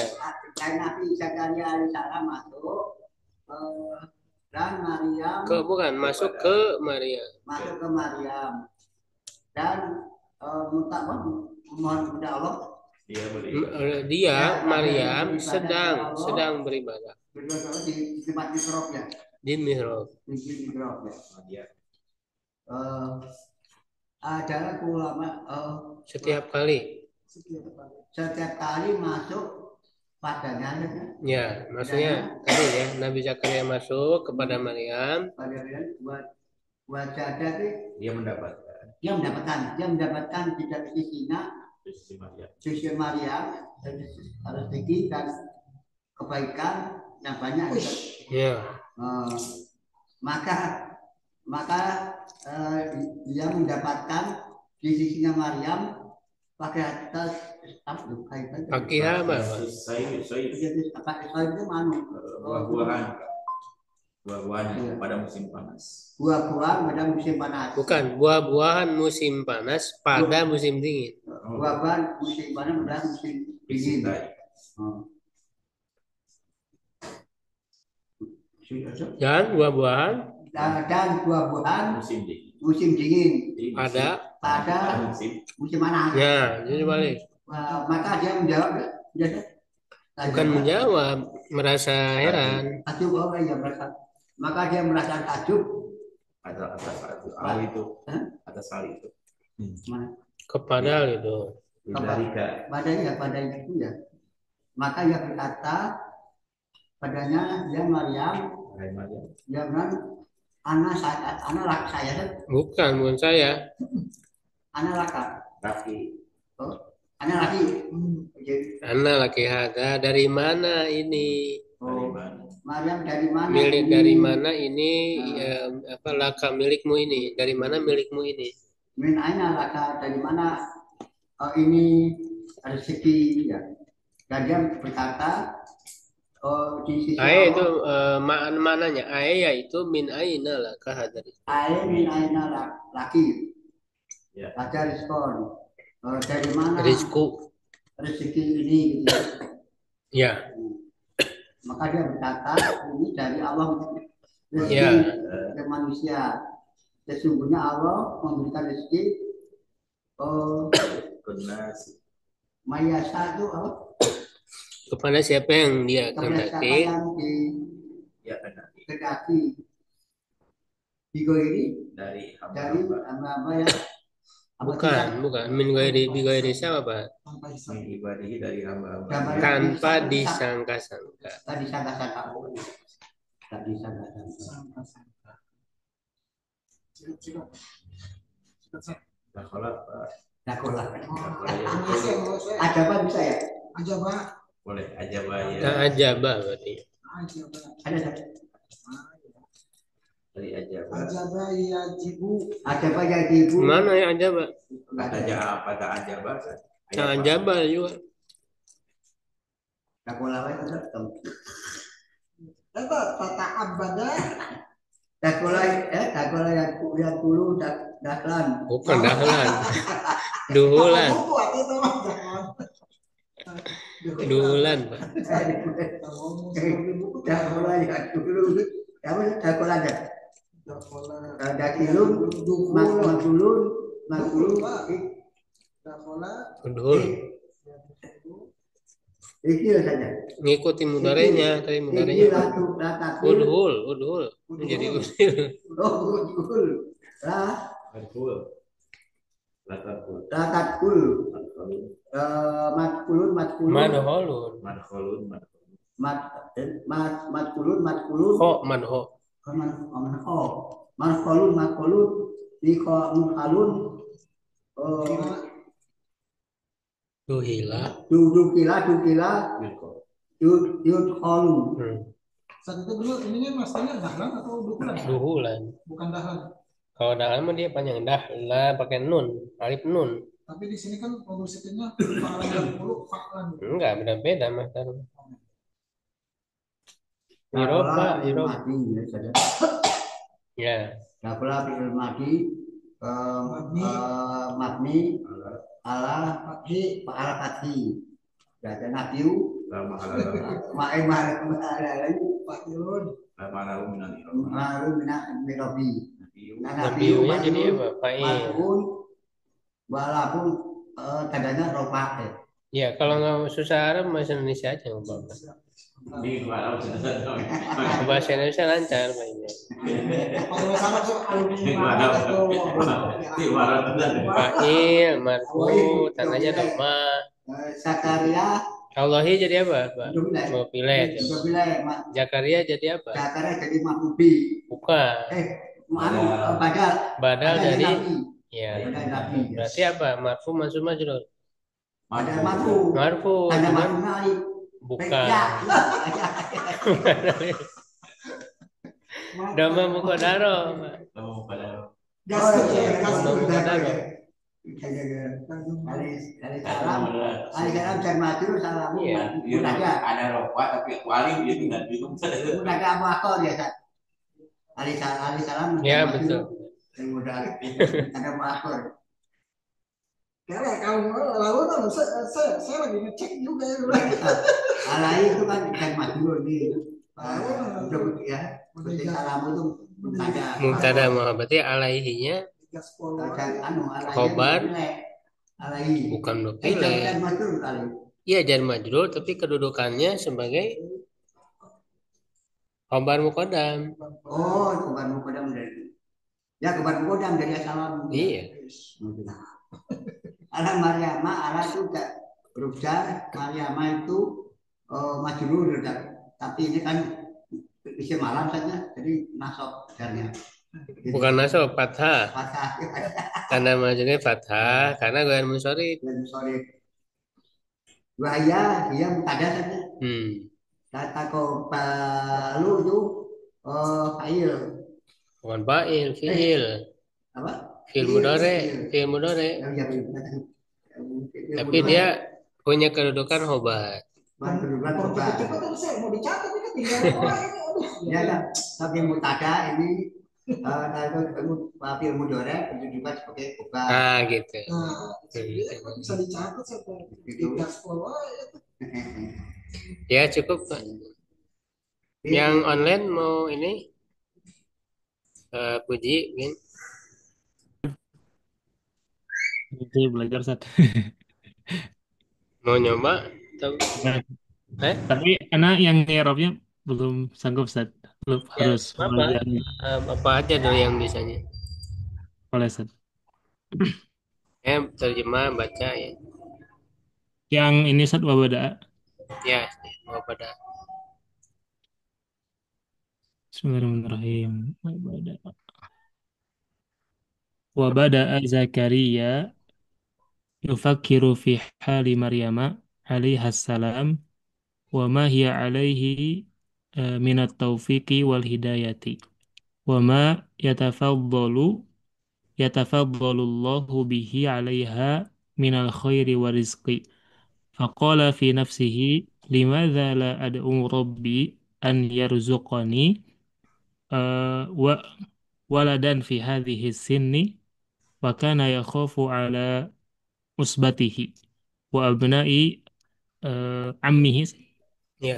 Nabi Zakaria alaihissalam masuk dan Maryam Bukan masuk ke Maria. Masuk ke Maryam dan minta mohon kepada Allah. Dia Maryam sedang beribadah Beribadah di tempat mihrabnya. di mihrab. Di mihrabnya. Adalah ulama Setiap kali. setiap kali masuk padanya Ya, maksudnya tadi ya Nabi Zakaria masuk kepada Maryam. pada wajada Dia mendapatkan dia mendapatkan tidak sisinya sisi Maryam rezeki dan kebaikan yang banyak. Ya. Maka dia mendapatkan di sisinya Maryam pakai atas Fakihah apa? Saya itu mana? buah-buahan pada musim panas. Buah-buahan pada musim panas. Bukan, buah-buahan musim panas pada musim dingin. Buah-buahan musim panas pada musim dingin. Dan buah-buahan musim dingin pada musim panas. Ya, jadi balik. Maka dia menjawab, bukan menjawab, merasa heran. Takjub apa ya merasa? Maka dia merasa takjub atas hal itu. Atas hal itu. Kepada itu. Pada itu ya. Maka dia berkata padanya dia Maryam. Ya benar. Anak saya. Bukan saya. Anak laki. Laki. Anak laki. Jadi, Ana laki hada. Dari mana ini? Dari oh, mana? Maryam dari mana Milik ini? dari mana ini? Apa laka milikmu ini? Dari mana milikmu ini? Min aina laka, dari mana ini rezeki ya. Dan dia berkata, oh, di sisi Ae itu Allah, maknanya ae yaitu min aina laka hada. air min aina laki. Ya. Ada respon. Dari mana Rizku. rezeki ini? Gitu. Ya. Maka dia berkata, ini dari Allah rezeki Ya. ke manusia. Sesungguhnya Allah memberikan rezeki Kenas. mayasa itu apa? Kepada siapa yang dia Kepada siapa kehendaki. yang Ya kena dikehendaki. Bigo ini dari dari hamba-hamba hamba-hamba ya. Bukan. Min gairi bi gairi siapa, Pak? tanpa hisab. min ibadihi dari hamba-hamba Gambar- Tanpa disangka-sangka. Tadi sangka-sangka. Tadi sangka-sangka. Sangka-sangka. Sikat. Dakhala, Pak. Dakola. Indonesia. Ada apa bisa ya? Aja Pak. Boleh aja bayar Tak ajabah berarti. Aja Pak. Ada. dari aja Aja Pak ya jibu. Ada apa ya ibu? Mana yang ajabah? Enggak aja ada. apa tak aja bahasa Tak ajabah juga. Dakola itu tetap. Tata abada. Dakola yang dulu dahlan. Bukan dahlan. Duhulan. Buku atau itu mah jangan. Duhulan, Pak. Dakola yang dulu. Apa dakola ada? Dakola. Dakilun, makulun, Dakola. Duhul. Iki saja. Ngikuti mudaranya, tadi Iki mudaranya. latakul. Udhul. Jadi usil. Udhul. Matkul latakul Latakul. Matkulun. Madholun. madkhulun Matkulun. Ho madho. Matkulun. Niko mukhalun. Duhila. Dukila. bilko Yudholun. Saat itu dulu ininya masternya dahlan atau dukulan? Duhulan. Bukan dahlan. Kalau dahlan mah dia panjang dahla pakai nun, alif nun. Tapi di sini kan posisinya fa'lan dan puluh fa'lan. Enggak, beda-beda mas. Iroba. Ya. Dakola fi'il madi mabni ala fathi. Jadi nabiu lama halal fathilun lama lalu minan iroh malu minabi. Nabiunya jadi apa? Fa'il. Walaupun tandanya rofa. Ya, kalau nggak susah Arab bahasa Indonesia aja nggak apa-apa. ini gimana Bahasa Indonesia lancar mainnya. Kalau sama Fa'il, marfu, tandanya dhamma. Zakaria Allahi jadi apa, Pak? Mau pilih. Zakaria jadi apa? Zakaria jadi mahbubi. Bukan. Badal dari ya. Berarti apa? Marfu mansub majrur. Ada marfu. Marfu. Ada Cuman marfu. bukan. Dhamma muqaddaro. kamu pada Ali salam dan majrur salam. Iya. ada ropa tapi wali dia tidak bingung Udah ada Abu Akor ya, Ustaz. Ali salam. Ya, betul. Udah ada Abu Akor. karena kalau lalu saya lagi ngecek juga ya. Alai itu kan dan majrur nih. Udah ya. Salam itu Mubtada mah berarti alaihinya Khobar. alai. bukan Dan berpilih. majrur kali. Iya, jar majrur tapi kedudukannya sebagai khabar muqaddam. Oh, kebar mukodam dari. Ya kebar mukodam dari salam. Iya. Ala Maryama, ala juga rubjar Maryama itu majrur, tapi ini kan isi malam saja, jadi nasab jarnya. Bukan nasab, fathah. Fathah. Tanda majrurnya fathah karena goyan munsharif. Dan sorry. Wahya dia mutada saja. Hmm. Kata kau palu itu fa'il. Bukan fa'il, Eh fi'il. apa? Fi'il Fi'il, mudhari, fi'il. fi'il mudhari. Yang jadi kata fi'il Tapi mudhari. dia punya kedudukan hobat. Bukan kedudukan Kalau coba. cepet-cepet terus saya mau dicatat ini tinggal doa ini. Aduh. Ya kan? Tapi mutada ini kalau ketemu fi'il mudhari kedudukan sebagai coba. Ah, gitu. Nah, Hmm. dia kan bisa dicatat sampai Gitu. 13 ya. Ya, cukup, Pak. Yang online mau ini puji, Min. Itu belajar satu. Mau nyoba? Atau, Tapi anak yang nyerapnya belum sanggup Sat. Belum ya, harus apa? belajar Apa aja dulu yang bisanya? oleh Sat. Terjemah, baca ya. Yang ini Sat wabada. Ya, mau pada. Bismillahirrahmanirrahim. Wabada. Wabada Zakaria yufakkiru fi hali Maryam alaihi salam wa ma hiya alaihi min at-taufiqi wal hidayati wa ma yatafaddalu yatafaddalu bihi 'alaiha minal khairi wa rizqi. Faqala fi nafsihi limadza la ad'u rabbi an yarzuqani wa waladan fi hadhihi sinni wa kana yakhafu 'ala usbatihi wa abna'i ammihi Ya,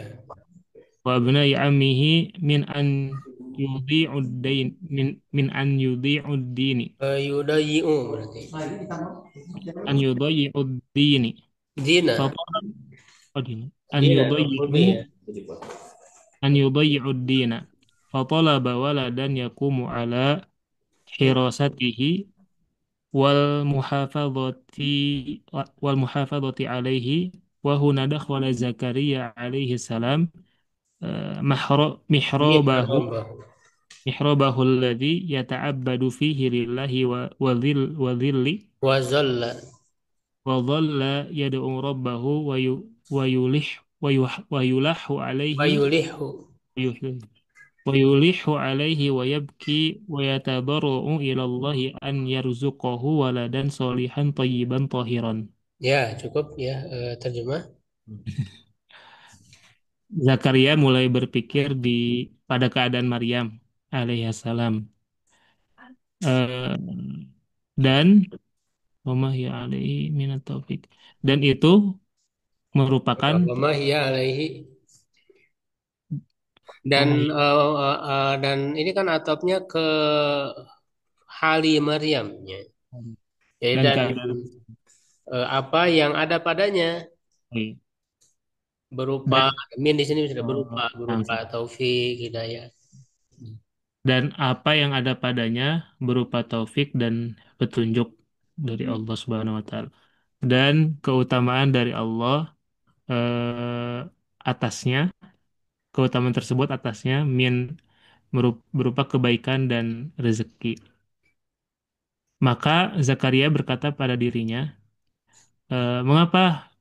wa abna'i ammihi min an yudhi'ud dain min an yudhi'ud dini yudayi'u berarti. Nah, ini ditambah. an yudhi'ud dini Dina, فطلب أن Dina, lebih يضيعوا ya. أن يضيعوا الدين فطلب ولدا يقوم على حراسته والمحافظة والمحافظة عليه وهنا دخل زكريا عليه السلام محرابه Mihrabah. محرابه الذي يتعبد فيه لله وذل Wazalla. وظل يدعو ربه ويلح عليه Wayulihu. ويلح عليه ويبكي ويتضرع إلى الله أن يرزقه ولدا صالحا طيبا طاهرا. Ya, cukup ya terjemah. Zakaria mulai berpikir pada keadaan Maryam alaihissalam. Eh, dan Wama ya alaihi minat taufik. Dan itu merupakan Wa hiya alaihi. Dan Wama ya- dan ini kan atapnya ke Hali Maryam ya. Jadi dan dan keadaan apa yang ada padanya berupa dan min di sini sudah berupa berupa langsung. taufik, hidayah. Dan apa yang ada padanya berupa taufik dan petunjuk dari Allah Subhanahu wa taala dan keutamaan dari Allah atasnya, keutamaan tersebut atasnya berupa kebaikan dan rezeki. Maka Zakaria berkata pada dirinya, mengapa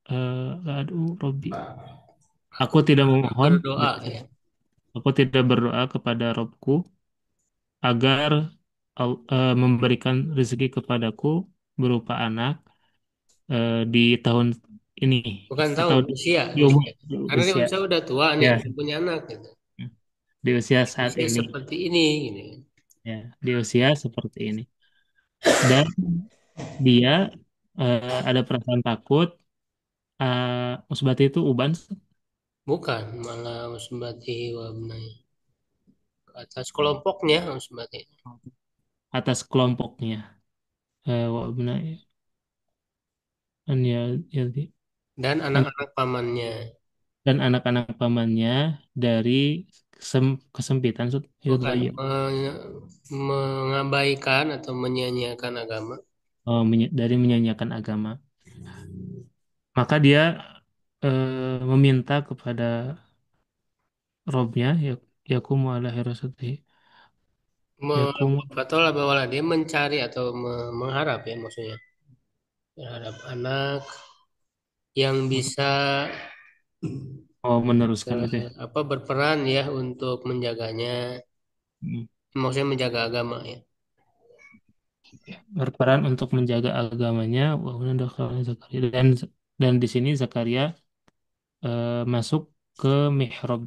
aduh Robbi, Aku aku tidak memohon, berdoa ya. aku tidak berdoa kepada Robku agar memberikan rezeki kepadaku berupa anak di tahun ini Bukan tahun atau usia, di umur usia. di Karena dia usia usia udah tua nih, ya belum punya anak gitu. di usia saat Usia ini seperti ini gini. ya di usia seperti ini dan dia ada perasaan takut Usbati itu uban Bukan, malah usbati wa abnai. Ke atas kelompoknya usbati. atas kelompoknya wa abnai an Dan an- anak-anak pamannya. dan anak-anak pamannya dari kesempitan itu Bukan tadi mengabaikan atau menyia-nyiakan agama. dari menyanyiakan agama. Maka dia meminta kepada Robnya yakumu ala hirasatihi yakumu Fatola bahwa dia mencari atau mengharap ya maksudnya terhadap anak yang bisa Oh, meneruskan itu ya. berperan ya untuk menjaganya, Hmm. maksudnya menjaga agama ya. Berperan untuk menjaga agamanya wa huna dakhala Zakaria dan di sini Zakaria masuk ke mihrab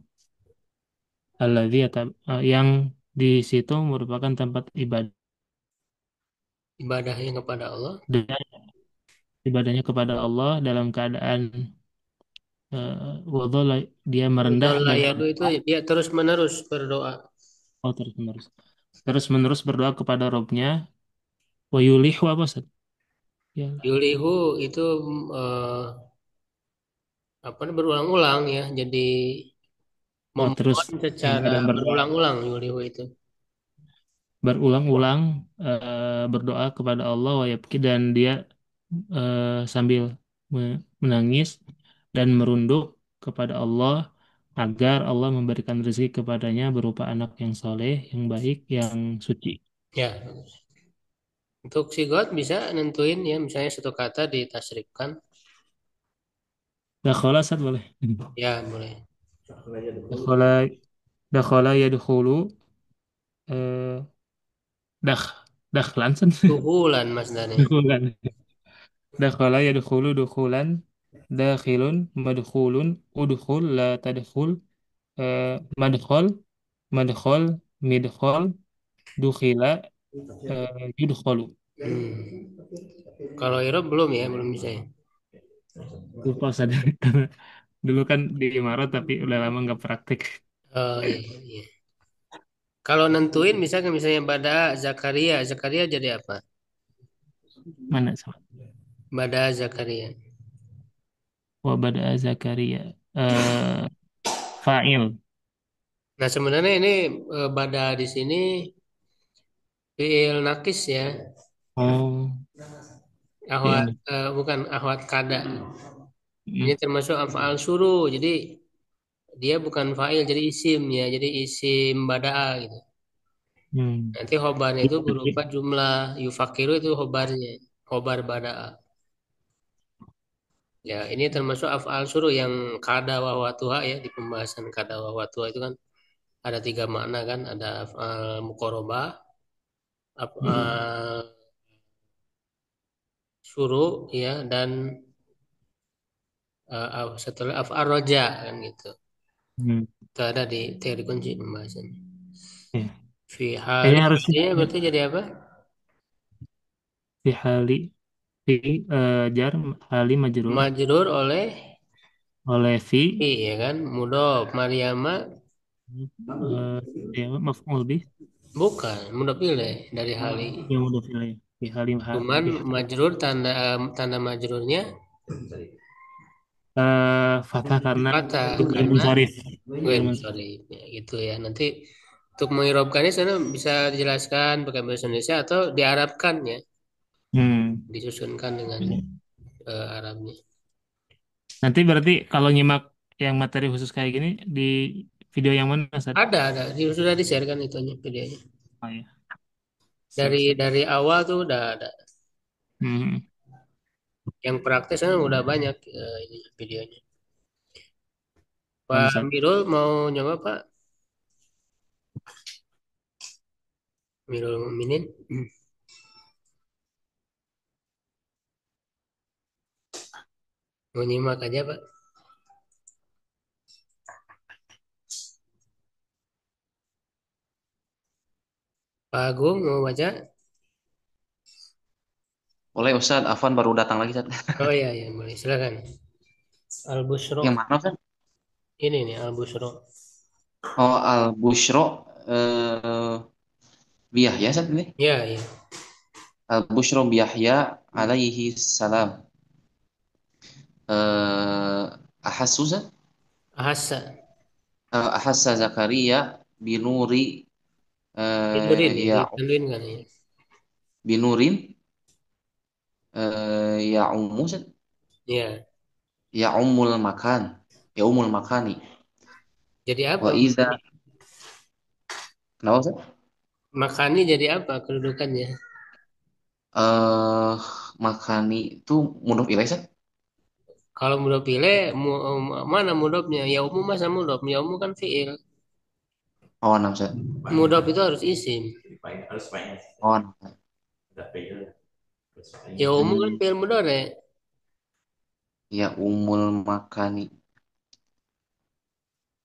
yang di situ merupakan tempat ibadah Ibadahnya kepada Allah. dan ibadahnya kepada Allah dalam keadaan wudhu, dia merendah Udhalla dan yadu itu dia terus menerus berdoa. terus menerus berdoa kepada Robnya wa yulihu apa Ustaz? Ya, Yulihu itu eh, berulang-ulang ya. Jadi terus memohon doa secara dan berdoa berulang-ulang yulihu itu. berulang-ulang berdoa kepada Allah wa yabki dan dia sambil menangis dan merunduk kepada Allah agar Allah memberikan rezeki kepadanya berupa anak yang soleh, yang baik, yang suci. Ya, untuk sigot bisa nentuin ya misalnya satu kata ditasrifkan. Dakhala Ustaz boleh. Ya, boleh. Dakhala dakhala yadkhulu eh dak dakhlan Ustaz. Duhulan Mas Dani. Dakhulan. Dakhala yadkhulu dukhulan dakhilun madkhulun udkhul la tadkhul madkhol madkhol midkhol dukhila yudkholu. Hmm. Kalau Irob belum ya, belum bisa ya. Lupa sadar karena dulu kan di Imarat tapi udah lama nggak praktik. Oh iya, iya. Kalau nentuin misalnya Bada Zakaria, Zakaria jadi apa? Mana sama? Bada Zakaria. Wabada Zakaria. Eh fa'il. Nah sebenarnya ini Bada di sini fiil nakis ya. Oh, Ahwat fi'il. bukan ahwat kada. Ini Hmm. termasuk afal suruh. Jadi dia bukan fa'il jadi isim ya. Jadi isim bada'a gitu. Hmm. Nanti khobarnya itu berupa jumlah yufakiru itu khobarnya. Khobar bada'a. Ya, ini termasuk af'al suruh yang kada wa watuha ya di pembahasan kada wa watuha itu kan ada tiga makna kan, ada af'al muqarabah, af'al suruh ya dan setelah af'al roja kan gitu. Hmm. Itu ada di teori kunci pembahasannya. Ya. Fi Ini hali harus artinya berarti jadi apa? fi hali fi jar hali majrur Majrur oleh oleh fi fi ya kan, mudhof Maryama eh ya maf'ul bih bukan mudhof ilaih dari hali. yang udah pilih fi hali Cuman fi majrur tanda majrurnya fathah karena kata itu ghairu karena munsharif. gue Ghairu munsharif. sorry ya, gitu ya nanti untuk mengirobkannya sana bisa dijelaskan pakai bahasa Indonesia atau diarabkan ya Hmm. disusunkan dengan Arabnya Nanti berarti kalau nyimak yang materi khusus kayak gini di video yang mana, Ustaz? ada sudah di share kan itunya videonya Oh iya, siap, dari siap. awal tuh udah ada Hmm. yang praktis kan udah banyak ini videonya Mohon, Pak Ustaz. Mirul mau nyoba Pak Mirul Mukminin mau nyimak aja Pak Pak Agung mau baca Boleh Ustaz, Afwan baru datang lagi Ustaz. oh iya ya boleh silakan Al Busro Yang mana Ustaz? ini nih Al Busro Oh, Al-Busyra Biyahya Ustaz ini. ya ya Al-Busyra Biyahya alaihi salam. Ahassu Ustaz? Ahasa Ahassa Zakaria binuri Tidurin ya, ya ditanduin kan ya. binurin ya ummu Ustaz? Ya, Ya ummul makan. Ya ummul makani. jadi apa? Wa iza kenapa Ustaz? Makani jadi apa kedudukannya? Eh makani itu mudhof ilaih Ustaz? Kalau mudhof ilaih mana mudhofnya? Ya umum masa mudhof? Ya umum kan fiil. Oh, enam Ustaz. Mudhof itu harus isim. Harus banyak. Oh, enam Ustaz. Ada fi'il. Harus Ya banyak. umum kan fiil mudhari. Ya umul makani.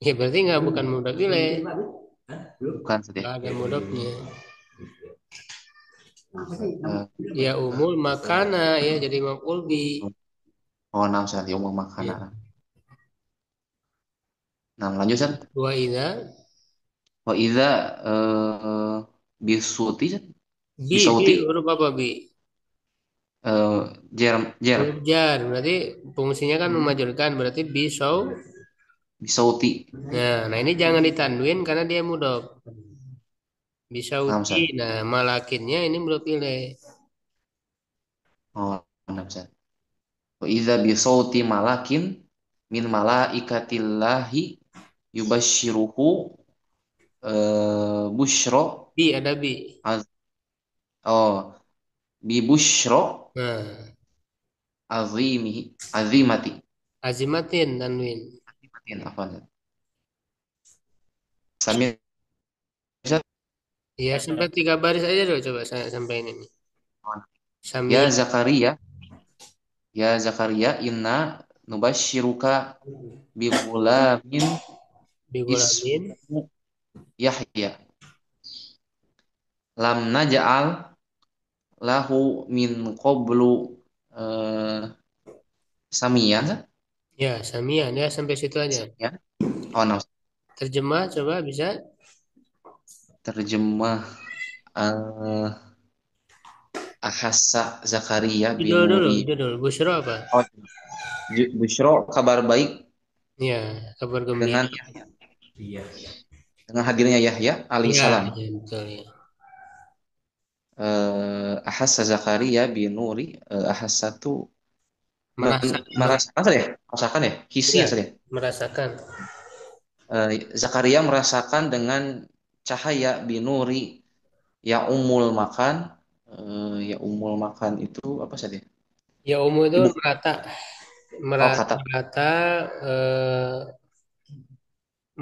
Ya berarti nggak bukan mudhof ilaih. Bukan Ustaz ya. Nggak ada mudhofnya. Eh, Ya umul makana ya jadi maf'ul bi. oh, enam Ustaz. Ya umul Ya. makanan. Nah, lanjut Ustaz. Wa idza Wa idza bisuti Ustaz. bi Bisauti huruf apa bi? eh jer jer Huruf jar. Berarti fungsinya kan memajurkan. Berarti bisau. bisauti. Nah ini jangan ditanwin karena dia mudhof. Enam Bisauti. Ustaz. Nah malakinnya ini mudhof ilaih. Oh, enam Ustaz. Wa idza bisauti malakin min malaikatillahi yubashiruhu bushro Bi ada bi. az oh bi bushro Nah azimati azimatin tanwin. azimatin apa sambil Ya sampai 3 baris aja dulu coba saya sampaikan ini. ya Samia Zakaria ya Zakaria inna nubashiruka bi ghulamin bigulamin. ismu Yahya lam naj'al lahu min qablu eh, samiyan Ya Samia ya sampai situ aja. ya oh no. Terjemah coba bisa. Terjemah eh Ahassa Zakaria Judul dulu, binuri judul. Busyra apa? oh Busyro kabar baik Ya kabar gembira. dengan Iya. dengan hadirnya Yahya Ya, alaihissalam. ya betul ya. Ahassa Zakaria binuri ahassa itu Merasa, merasakan saja ya merasakan ya hisi ya, ya saja. merasakan. Zakaria merasakan dengan cahaya binuri ya umul makan ya umul makan itu apa saja Ya umum itu ibu merata, oh merata, kata merata,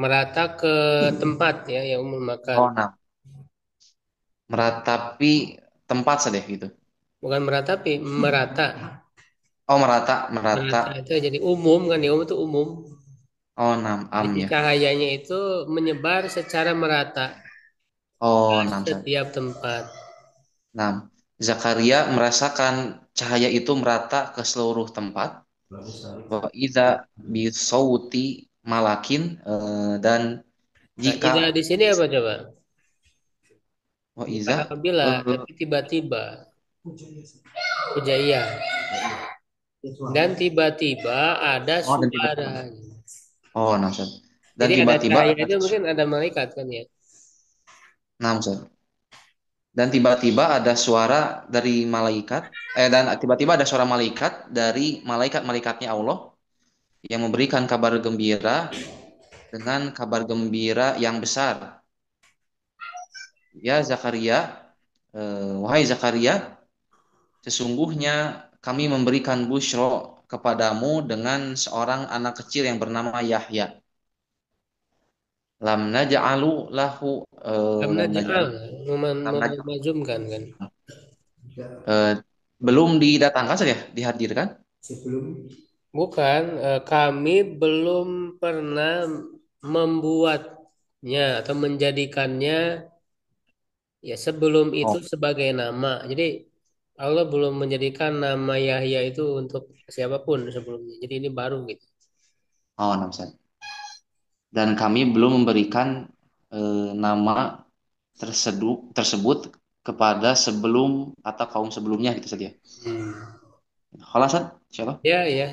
merata ke tempat ya, ya umum makan. oh nah meratapi tempat saja gitu Bukan meratapi, merata. oh merata merata Merata itu jadi umum kan, ya umum itu umum. oh nam Jadi amnya cahayanya itu menyebar secara merata oh nam setiap tempat. nam Zakaria merasakan cahaya itu merata ke seluruh tempat Bagus sekali. wa idza bisauti malakin dan Nah, jika ida di sini apa coba? wa Bukan iza apabila, tapi tiba-tiba. Pujaiyah. Dan tiba-tiba ada oh dan tiba suara. oh nah Ustaz. Dan Jadi ada tiba-tiba cahaya ada itu mungkin ada malaikat kan ya. nah Ustaz. Dan tiba-tiba ada suara dari malaikat dan tiba-tiba ada suara malaikat dari malaikat-malaikatnya Allah yang memberikan kabar gembira dengan kabar gembira yang besar. Ya Zakaria, wahai Zakaria, sesungguhnya kami memberikan busyro kepadamu dengan seorang anak kecil yang bernama Yahya. Lam naj'alu lahu Karena lam jaal naj'al lam naj'al memajumkan kan. eh, belum didatangkan saja dihadirkan. Sebelum Bukan, kami belum pernah membuatnya atau menjadikannya ya sebelum itu Oh, sebagai nama. Jadi Allah belum menjadikan nama Yahya itu untuk siapapun sebelumnya. Jadi ini baru gitu. oh, Namsan. Dan kami belum memberikan nama tersebut kepada sebelum atau kaum sebelumnya gitu saja. Hmm. Khalasan, siapa? Ya, ya.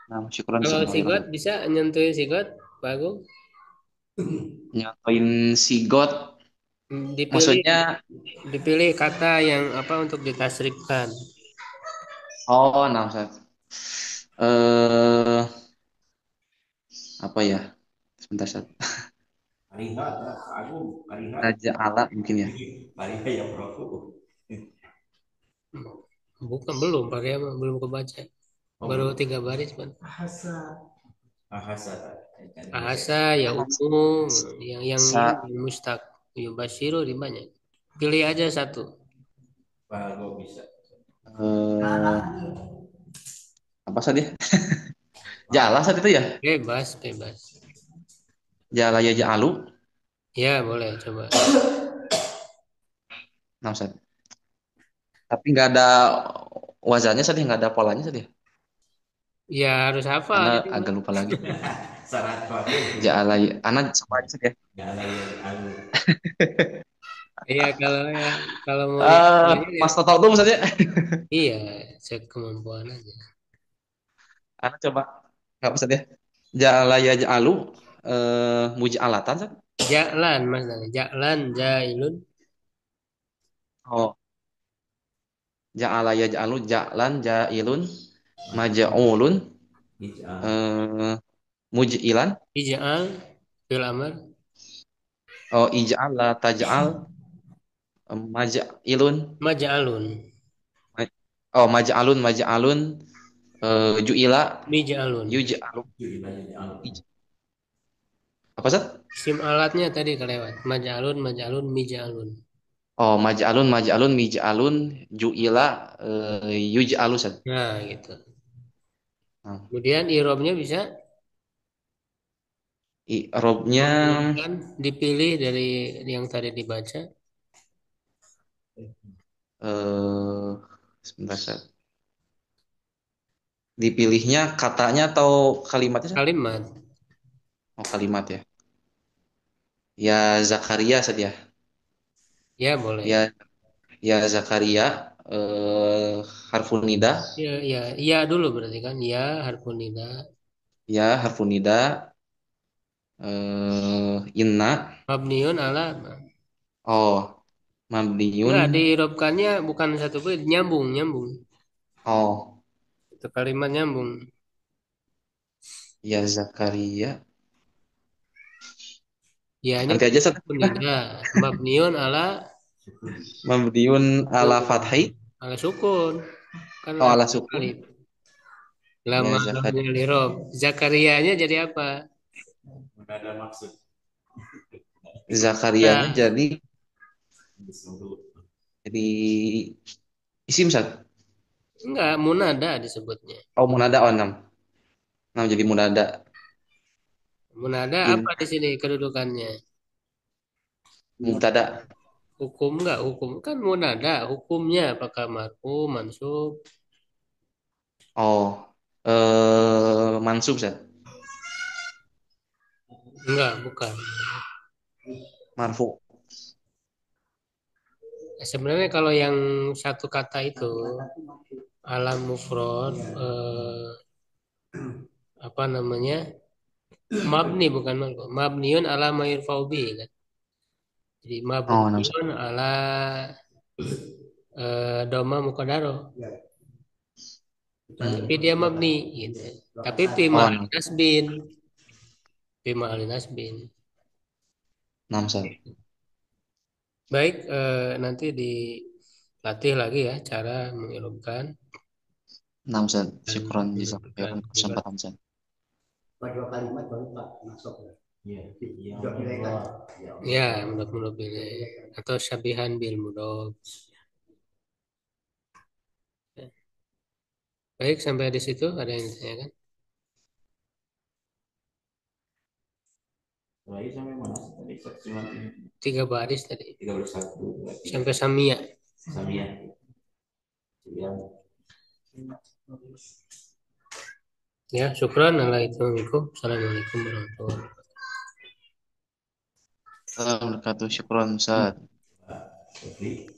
Nah, syukuran Kalau sigot Bismillahirrahmanirrahim. bisa nyentuhin sigot, bagus. Nyatain sigot, Dipilih, maksudnya, dipilih kata yang apa untuk ditasrifkan. oh, Namsan. Eh, apa ya? Sebentar, Sat. Kariha, aku kariha. Raja Allah mungkin ya. Kariha ya bro. Bukan belum, pakai apa? Belum kebaca. Oh, Baru 3 baris, Pak. Bahasa. ahasa. Ahasa ya Ahasa. umum, yang Sa. ini mustaq, yubashiru di banyak. Pilih aja satu. Bago bisa. eh, Apa saja? Jala saat itu ya? Bebas, bebas. Jala ya jalu. Ya, boleh coba. Nah, Ustaz. Tapi nggak ada wazannya saja, nggak ada polanya saja. Ya harus hafal Karena itu, agak Mas. lupa lagi. Syarat pakai Jala ya. Anak sama aja saja. jala ya alu. Iya kalau mau dipilih ya Mas Toto tuh saja. iya, sekemampuan aja. Anak coba. Nggak bisa deh. Jala ya jalu. Muji alatan, Ustaz. Jalan, Mas. Jalan, jailun. Oh, ja'ala yaj'alu ja'lan ja'ilun maj'ulun Ij'al. eh muj'ilan. Ij'al, fil amr. Oh, ij'al la taj'al maj'ilun. Maj'alun. Oh, maj'alun ju'ila Mij'alun. yuj'alu. Ju'ila yaj'al. Apa sih? Isim alatnya tadi kelewat. Maj'alun, mij'alun. Oh, maj'alun mij'alun ju'ila yuj'alu Sat. Nah, gitu. Nah, Kemudian irobnya bisa i'rabnya menghilangkan, dipilih dari yang tadi dibaca. eh sebentar Sat. Dipilihnya katanya atau kalimatnya Sat? Kalimat. Oh, kalimat ya. Ya Zakaria saja. Ya, boleh. Ya Ya Zakaria harfun nida. Ya, ya, ya dulu berarti kan. Ya, harfun nida. Ya harfun nida inna. Mabniun ala. Oh, mabniun. Enggak, diirobkannya bukan satu bait, nyambung, nyambung. Oh, Itu kalimat nyambung. ya Zakaria. Ya, ini Nanti aja satu. harfun nida. Mabniun ala Mabniun ala fathai. ala sukun. Kan Oh, ala ada sukun. alif. Ya Lama Zakaria. lamnya lirob. Zakarianya jadi apa? Nggak ada maksud. Zakarianya Ya, jadi isim sat. enggak, munada disebutnya. Oh, munada oh 6. 6 jadi munada. Munada apa In di sini kedudukannya? mubtada. Hukum enggak? Hukum kan munada. Hukumnya apakah marfu, mansub? Oh, mansub sat. Enggak, bukan. Marfu. Sebenarnya kalau yang satu kata itu alam mufrad apa namanya? Mabni bukan marfu. Mabniun ala ma yurfa'u bihi kan. Jadi Oh, 6 sat. mabniun ala doma muqaddaro. Tapi dia mabni gitu. Tapi fi Oh, mahal 6. nasbin. Fi mahal nasbin. 6 sat. Baik, nanti dilatih lagi ya cara mengirubkan Enam Zat. dan Syukron menurunkan jazakallahu juga. kesempatan Zat. Dua kalimat baru Pak masuk. Iya. Ya Udah pilih kan? Allah. Ya, mudah pilih atau syabihan bil mudhof. Ya. Baik, sampai di situ ada yang ditanyakan? Terakhir sampai mana sih tadi? Cuma 3 baris tadi 31. sampai samia. Samia. Yang Ya, syukran. Assalamualaikum warahmatullahi wabarakatuh. Assalamualaikum warahmatullahi wabarakatuh. Syukron Zat. Pak Jeffrey.